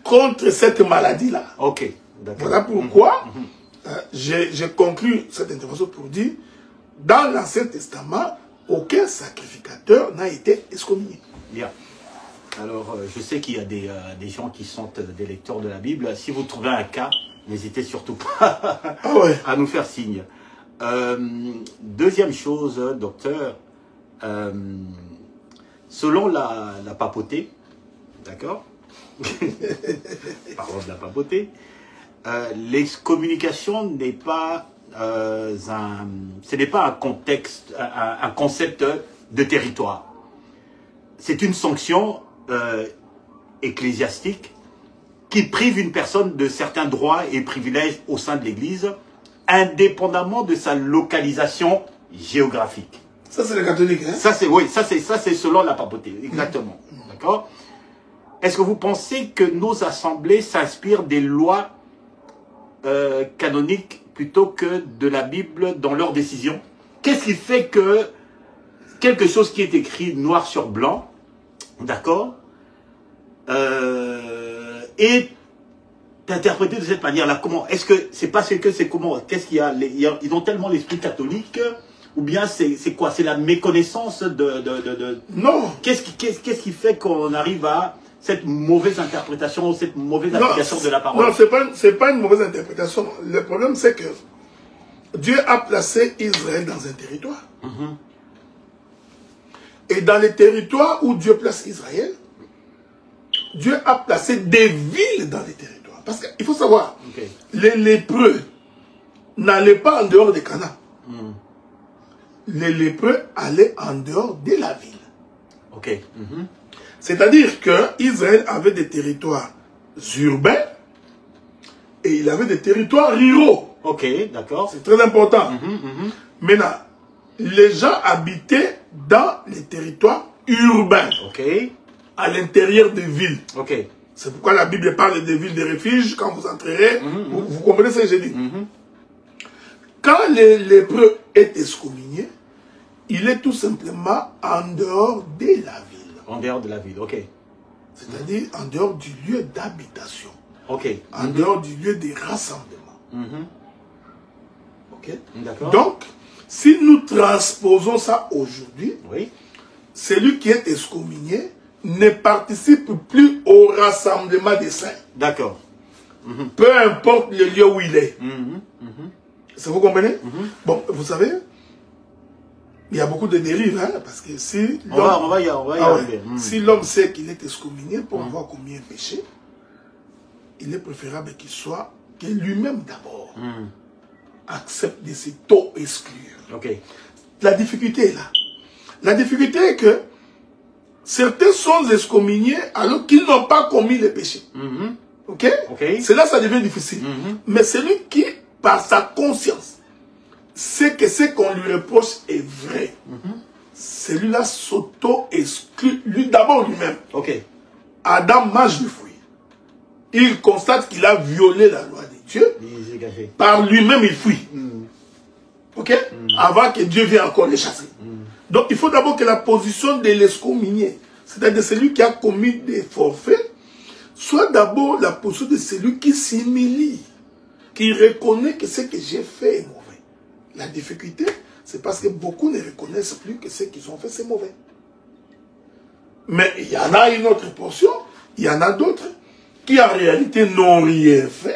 contre cette maladie-là. Ok. Voilà pourquoi j'ai conclu cette intervention pour dire, dans l'Ancien Testament, aucun sacrificateur n'a été excommunié. Bien. Alors, je sais qu'il y a des gens qui sont des lecteurs de la Bible. Si vous trouvez un cas, n'hésitez surtout pas à nous faire signe. Deuxième chose, docteur, selon la papauté, d'accord? Parlons de la papauté. L'excommunication n'est pas ce n'est pas un contexte, un concept de territoire. C'est une sanction ecclésiastique qui prive une personne de certains droits et privilèges au sein de l'Église, indépendamment de sa localisation géographique. Ça, c'est les catholiques, hein? Ça, c'est selon la papauté, exactement. D'accord? Est-ce que vous pensez que nos assemblées s'inspirent des lois canoniques plutôt que de la Bible dans leurs décisions? Qu'est-ce qui fait que quelque chose qui est écrit noir sur blanc, d'accord, est interprété de cette manière-là? Comment? Est-ce que c'est parce que c'est comment? Qu'est-ce qu'il y a? Ils ont tellement l'esprit catholique, ou bien c'est quoi? C'est la méconnaissance de... Non. Qu'est-ce qui fait qu'on arrive à cette mauvaise interprétation, cette mauvaise application de la parole? Non, c'est pas une mauvaise interprétation. Le problème, c'est que Dieu a placé Israël dans un territoire. Et dans les territoires où Dieu place Israël, Dieu a placé des villes dans les territoires. Parce qu'il faut savoir, les lépreux n'allaient pas en dehors des Canaan. Les lépreux allaient en dehors de la ville. C'est-à-dire que Israël avait des territoires urbains et il avait des territoires ruraux. Ok, d'accord. C'est très important. Maintenant, les gens habitaient dans les territoires urbains. À l'intérieur des villes. C'est pourquoi la Bible parle des villes de refuge. Quand vous entrerez, vous comprenez ce que j'ai dit. Quand les lépreux est excommunié, il est tout simplement en dehors de la ville. En dehors de la ville, ok. C'est-à-dire en dehors du lieu d'habitation. Ok. En dehors du lieu de rassemblement. Ok. D'accord. Donc, si nous transposons ça aujourd'hui, oui, celui qui est excommunié ne participe plus au rassemblement des saints. D'accord. Peu importe le lieu où il est. Ça vous comprenez? Bon, vous savez, il y a beaucoup de dérives, hein, parce que si on va y arriver. Si l'homme sait qu'il est excommunié pour avoir commis un péché, il est préférable qu'il soit, que lui-même d'abord accepte de s'auto-exclure. La difficulté est là. La difficulté est que certains sont excommuniés alors qu'ils n'ont pas commis le péché. C'est là que ça devient difficile. Mais celui qui, par sa conscience, sait que ce qu'on lui reproche est vrai, celui-là s'auto-exclut d'abord lui-même. Adam mange du fruit. Il constate qu'il a violé la loi de Dieu. Par lui-même, il fuit. Avant que Dieu vienne encore les chasser. Donc, il faut d'abord que la position de l'excommunié, c'est-à-dire celui qui a commis des forfaits, soit d'abord la position de celui qui s'humilie, qui reconnaît que ce que j'ai fait est mauvais. La difficulté, c'est parce que beaucoup ne reconnaissent plus que ce qu'ils ont fait, c'est mauvais. Mais il y en a une autre portion, il y en a d'autres qui en réalité n'ont rien fait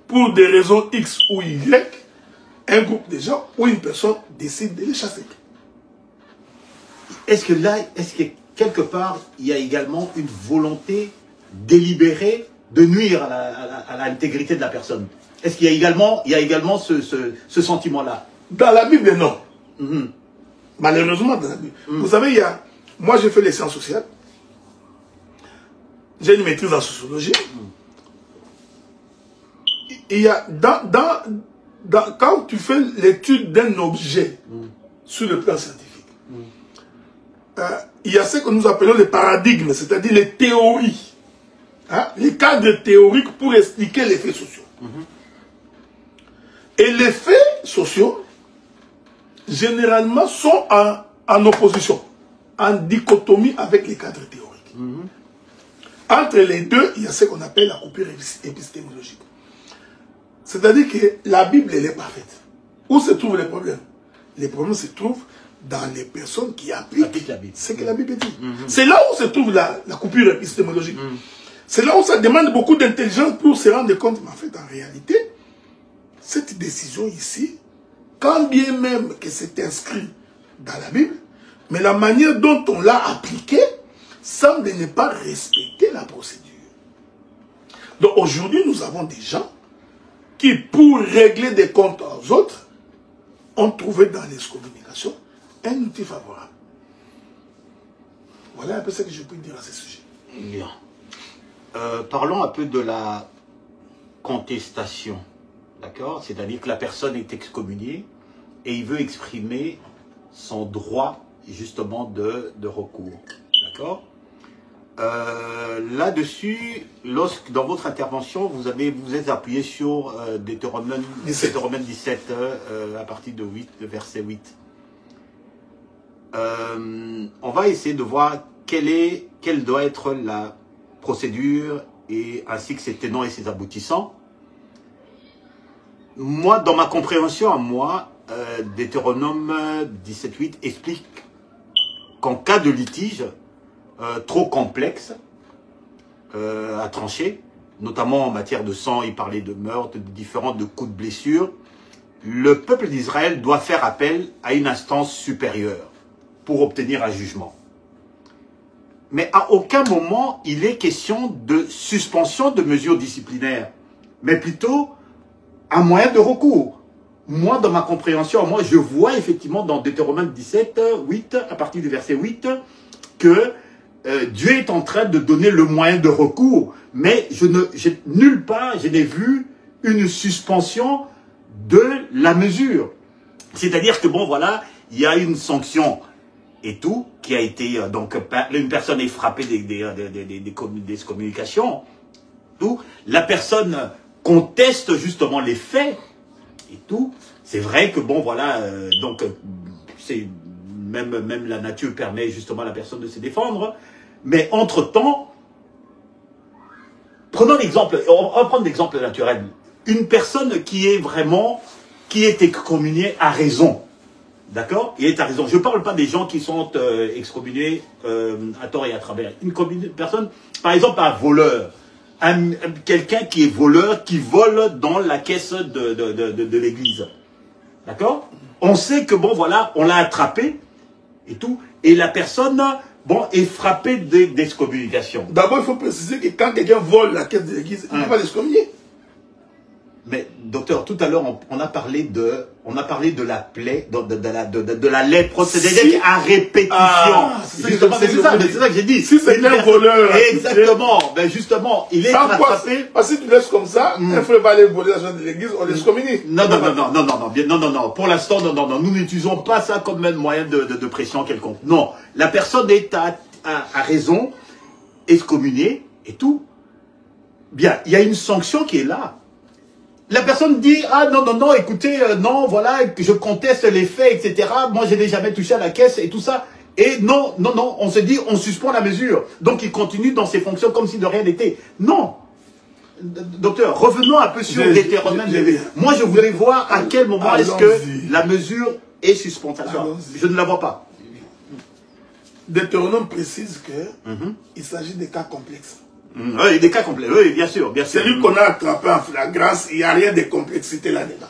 pour des raisons X ou Y, un groupe de gens ou une personne décide de les chasser. Est-ce que quelque part, il y a également une volonté délibérée de nuire à l'intégrité de la personne? Est-ce qu'il y a également ce sentiment-là? Dans la Bible, non. Malheureusement, dans la Bible. Vous savez, moi j'ai fait les sciences sociales. J'ai une maîtrise en sociologie. Il y a quand tu fais l'étude d'un objet sur le plan scientifique, il y a ce que nous appelons les paradigmes, c'est-à-dire les théories, les cadres théoriques pour expliquer les faits sociaux. Et les faits sociaux, généralement, sont en opposition, en dichotomie avec les cadres théoriques. Entre les deux, il y a ce qu'on appelle la coupure épistémologique. C'est-à-dire que la Bible, elle est parfaite. Où se trouvent les problèmes? Les problèmes se trouvent dans les personnes qui appliquent ce que la Bible dit. C'est là où se trouve la coupure épistémologique. C'est là où ça demande beaucoup d'intelligence pour se rendre compte. Mais en fait, en réalité, cette décision ici, quand bien même que c'est inscrit dans la Bible, mais la manière dont on l'a appliquée semble ne pas respecter la procédure. Donc aujourd'hui, nous avons des gens qui, pour régler des comptes aux autres, ont trouvé dans l'excommunication un outil favorable. Voilà un peu ce que je peux dire à ce sujet. Bien. Parlons un peu de la contestation. D'accord? C'est-à-dire que la personne est excommuniée et il veut exprimer son droit, justement, de recours. D'accord? Là-dessus, dans votre intervention, vous êtes appuyé sur Deutéronome 17 à partir de verset 8. On va essayer de voir quelle doit être la procédure et ainsi que ses tenants et ses aboutissants. Moi, dans ma compréhension à moi, Deutéronome 17.8 explique qu'en cas de litige trop complexe à trancher, notamment en matière de sang, il parlait de meurtre, de coups de blessure, le peuple d'Israël doit faire appel à une instance supérieure pour obtenir un jugement. Mais à aucun moment, il est question de suspension de mesures disciplinaires, mais plutôt un moyen de recours. Moi, dans ma compréhension, moi, je vois effectivement dans Deutéronome 17, 8, à partir du verset 8, que Dieu est en train de donner le moyen de recours, mais nulle part, je n'ai vu une suspension de la mesure. C'est-à-dire que, bon, voilà, il y a une sanction et tout, qui a été, donc, une personne est frappée des communications, tout. La personne conteste justement les faits et tout. C'est vrai que, bon, voilà, donc, c'est même la nature permet justement à la personne de se défendre. Mais entre-temps, prenons l'exemple, on va prendre l'exemple naturel. Une personne qui est excommuniée à raison. D'accord? Il est à raison. Je ne parle pas des gens qui sont excommuniés à tort et à travers. Une personne, par exemple, un voleur. Quelqu'un qui est voleur, qui vole dans la caisse de l'église. D'accord? On sait que, bon, voilà, on l'a attrapé et tout. Et la personne, bon, est frappée d'excommunication. D'abord, il faut préciser que quand quelqu'un vole la caisse de l'église, il ne peut pas l'excommunier. Mais, docteur, tout à l'heure, on a parlé de la plaie, de la lèpre, c'est-à-dire à répétition. C'est ça que j'ai dit. Si c'est un voleur. Exactement. Ben, justement, il est attrapé. Parce que si tu laisses comme ça, un frère va aller voler l'argent de l'église, on l'excommunie. Non. Pour l'instant, non. Nous n'utilisons pas ça comme un moyen de pression quelconque. Non. La personne est à raison, excommuniée et tout. Bien, il y a une sanction qui est là. La personne dit, ah non, écoutez, non, voilà, je conteste les faits, etc. Moi, je n'ai jamais touché à la caisse et tout ça. Et non, on se dit, on suspend la mesure. Donc, il continue dans ses fonctions comme si de rien n'était. Non. Docteur, revenons un peu sur Deutéronome. Moi, je voulais voir à quel moment est-ce que la mesure est suspendatoire. Je ne la vois pas. Deutéronome précise qu'il s'agit de cas complexes. Oui, des cas complets. Oui, bien sûr. Celui qu'on a attrapé en flagrance, il n'y a rien de complexité là-dedans.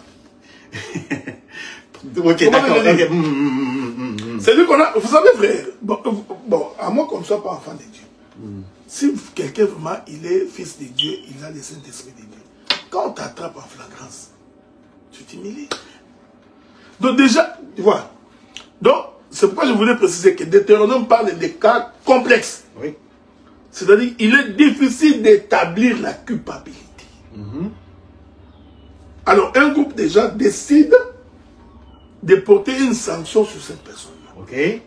Ok, d'accord. Celui qu'on a... Vous savez, frère, bon, à moins qu'on ne soit pas enfant de Dieu, si quelqu'un vraiment, il est fils de Dieu, il a le Saint-Esprit de Dieu, quand on t'attrape en flagrance, tu t'humilies. Donc déjà, tu vois, donc c'est pourquoi je voulais préciser que Deutéronome parle des cas complexes. Oui. C'est-à-dire qu'il est difficile d'établir la culpabilité. Alors, un groupe de gens décide de porter une sanction sur cette personne-là. Ok.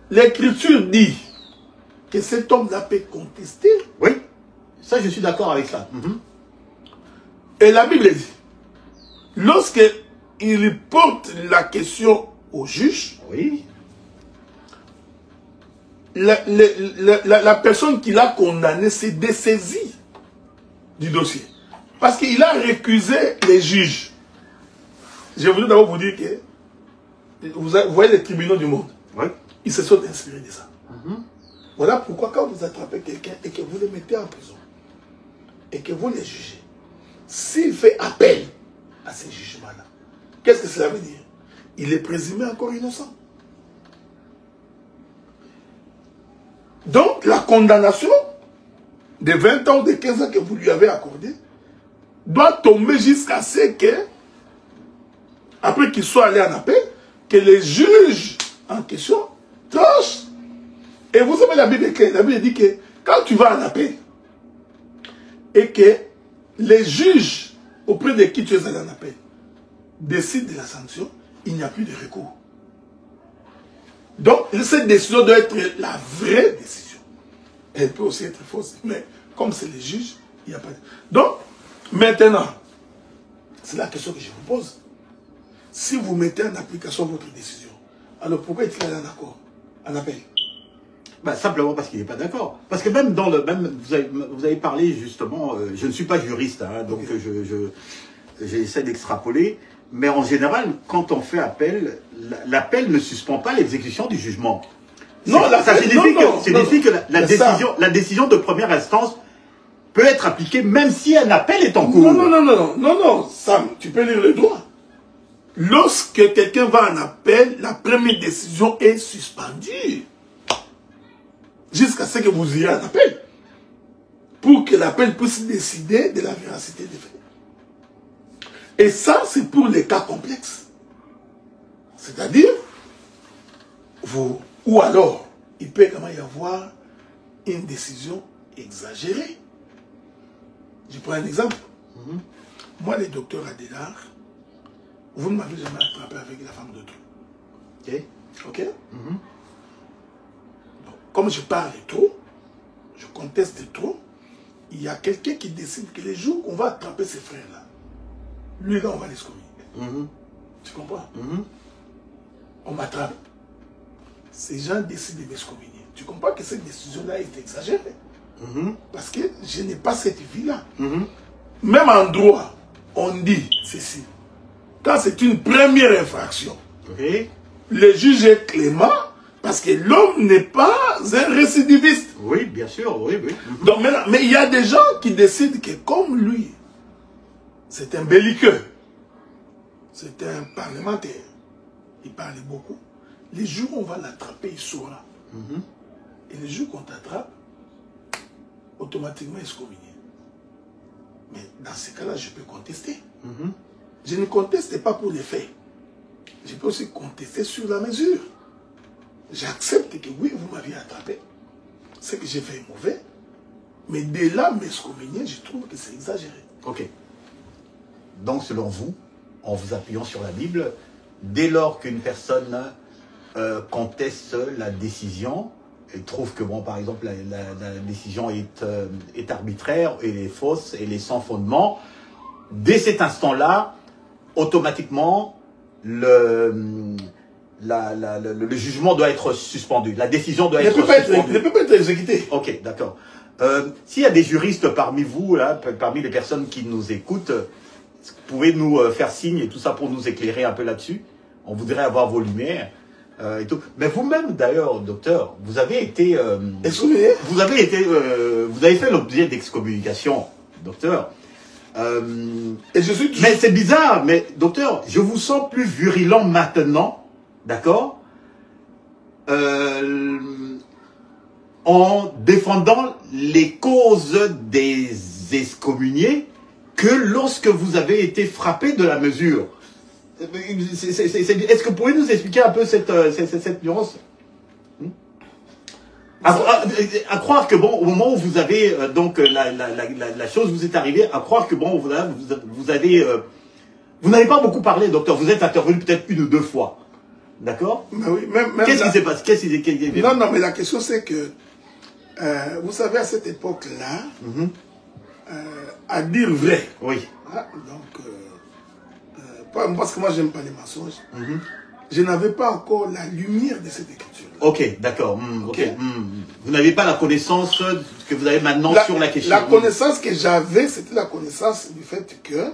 L'Écriture dit que cet homme-là peut contester. Oui. Ça, je suis d'accord avec ça. Et la Bible dit, lorsqu'il porte la question au juge, oui. La personne qui l'a condamné s'est dessaisie du dossier. Parce qu'il a récusé les juges. Je voulais d'abord vous dire que vous voyez les tribunaux du monde. Oui. Ils se sont inspirés de ça. Voilà pourquoi quand vous attrapez quelqu'un et que vous le mettez en prison et que vous le jugez, s'il fait appel à ces jugements-là, qu'est-ce que cela veut dire? Il est présumé encore innocent. Donc, la condamnation de 20 ans ou de 15 ans que vous lui avez accordé doit tomber jusqu'à ce que, après qu'il soit allé en appel, que les juges en question tranchent. Et vous savez, la Bible dit que quand tu vas en appel et que les juges auprès de qui tu es allé en appel décident de la sanction, il n'y a plus de recours. Donc, cette décision doit être la vraie décision. Elle peut aussi être fausse, mais comme c'est les juges, il n'y a pas de... Donc, maintenant, c'est la question que je vous pose. Si vous mettez en application votre décision, alors pourquoi est-il allé en accord, en appel? Ben, simplement parce qu'il n'est pas d'accord. Parce que même dans le... vous avez parlé justement... je ne suis pas juriste, hein, donc j'essaie d'extrapoler. Mais en général, quand on fait appel, l'appel ne suspend pas l'exécution du jugement. Non, ça signifie que la décision de première instance peut être appliquée même si un appel est en cours. Non, Sam, tu peux lire le droit. Lorsque quelqu'un va en appel, la première décision est suspendue. Jusqu'à ce que vous ayez un appel. Pour que l'appel puisse décider de la véracité des faits. Et ça, c'est pour les cas complexes. C'est-à-dire, ou alors, il peut également y avoir une décision exagérée. Je prends un exemple. Moi, le docteur Adélard, vous ne m'avez jamais attrapé avec la femme d'autrui. Ok. Donc, comme je parle trop, je conteste trop, il y a quelqu'un qui décide que les jours qu'on va attraper ces frères-là, lui, là, on va les excommunier. Tu comprends? On m'attrape. Ces gens décident de m'excommunier. Tu comprends que cette décision-là est exagérée? Parce que je n'ai pas cette vie-là. Même en droit, on dit ceci. Quand c'est une première infraction, le juge est clément parce que l'homme n'est pas un récidiviste. Oui, bien sûr, oui. Donc, mais il y a des gens qui décident que comme lui, c'est un belliqueux, c'est un parlementaire, il parle beaucoup, les jours où on va l'attraper, il saura. Et les jours qu'on t'attrape, automatiquement excommunié. Mais dans ces cas-là, je peux contester. Je ne conteste pas pour les faits. Je peux aussi contester sur la mesure. J'accepte que oui, vous m'aviez attrapé. Ce que j'ai fait est mauvais. Mais dès là, m'excommunier, je trouve que c'est exagéré. Ok. Donc, selon vous, en vous appuyant sur la Bible, dès lors qu'une personne conteste la décision, et trouve que, bon, par exemple, la décision est arbitraire, et est fausse, et est sans fondement, dès cet instant-là, automatiquement, le jugement doit être suspendu. La décision doit être suspendue. Ne peut pas être exécutée. Ok, d'accord. S'il y a des juristes parmi vous, là, parmi les personnes qui nous écoutent, pouvez-nous faire signe et tout ça pour nous éclairer un peu là-dessus? On voudrait avoir vos lumières. Et tout. Mais vous-même, d'ailleurs, docteur, vous avez été... vous avez fait l'objet d'excommunication, docteur. Et je suis... Mais c'est bizarre, mais docteur, je vous sens plus virulent maintenant, d'accord, en défendant les causes des excommuniés que lorsque vous avez été frappé de la mesure. Est-ce que vous pouvez nous expliquer un peu cette nuance? À croire que bon, au moment où vous avez donc la chose vous est arrivée, à croire que bon, vous n'avez pas beaucoup parlé, docteur. Vous êtes intervenu peut-être une ou deux fois, d'accord? Oui, qu'est-ce qui s'est passé? Non, mais la question c'est que vous savez à cette époque-là, à dire vrai. Oui. Donc parce que moi j'aime pas les mensonges. Je n'avais pas encore la lumière de cette écriture. Ok, d'accord. Vous n'avez pas la connaissance que vous avez maintenant sur la question. La connaissance que j'avais, c'était la connaissance du fait que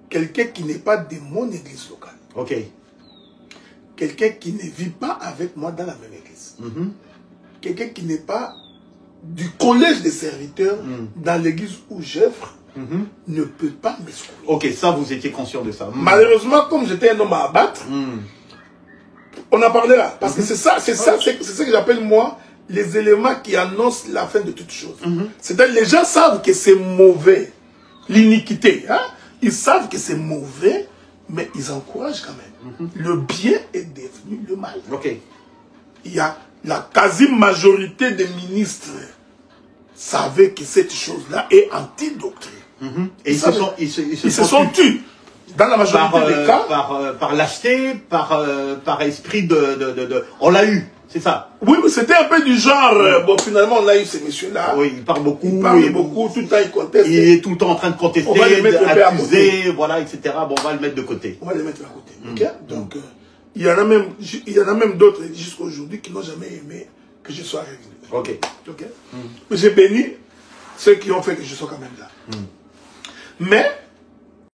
quelqu'un qui n'est pas de mon église locale. Ok. Quelqu'un qui ne vit pas avec moi dans la même église. Quelqu'un qui n'est pas du collège des serviteurs dans l'église où j'œuvre. Ne peut pas m'exclure. Ok, ça vous étiez conscient de ça. Malheureusement, comme j'étais un homme à abattre, on en parlera. Parce que c'est ça que j'appelle moi les éléments qui annoncent la fin de toute chose. C'est-à-dire les gens savent que c'est mauvais, l'iniquité. Ils savent que c'est mauvais, mais ils encouragent quand même. Le bien est devenu le mal. Ok. Il y a la quasi-majorité des ministres savaient que cette chose-là est anti-doctrine. Et ils se sont tus. Dans la majorité des cas. Par lâcheté, par esprit de... On l'a eu, c'est ça. Oui, mais c'était un peu du genre... bon, finalement, on a eu ces messieurs-là. Oui, il parle beaucoup. Il parle beaucoup, tout le temps il conteste. Il est tout le temps en train de contester, d'accuser, voilà, etc. Bon, on va le mettre de côté. On va le mettre à côté. Donc, il y en a même d'autres jusqu'à aujourd'hui qui n'ont jamais aimé que je sois revenu. Ok. Mais j'ai béni ceux qui ont fait que je sois quand même là. Mais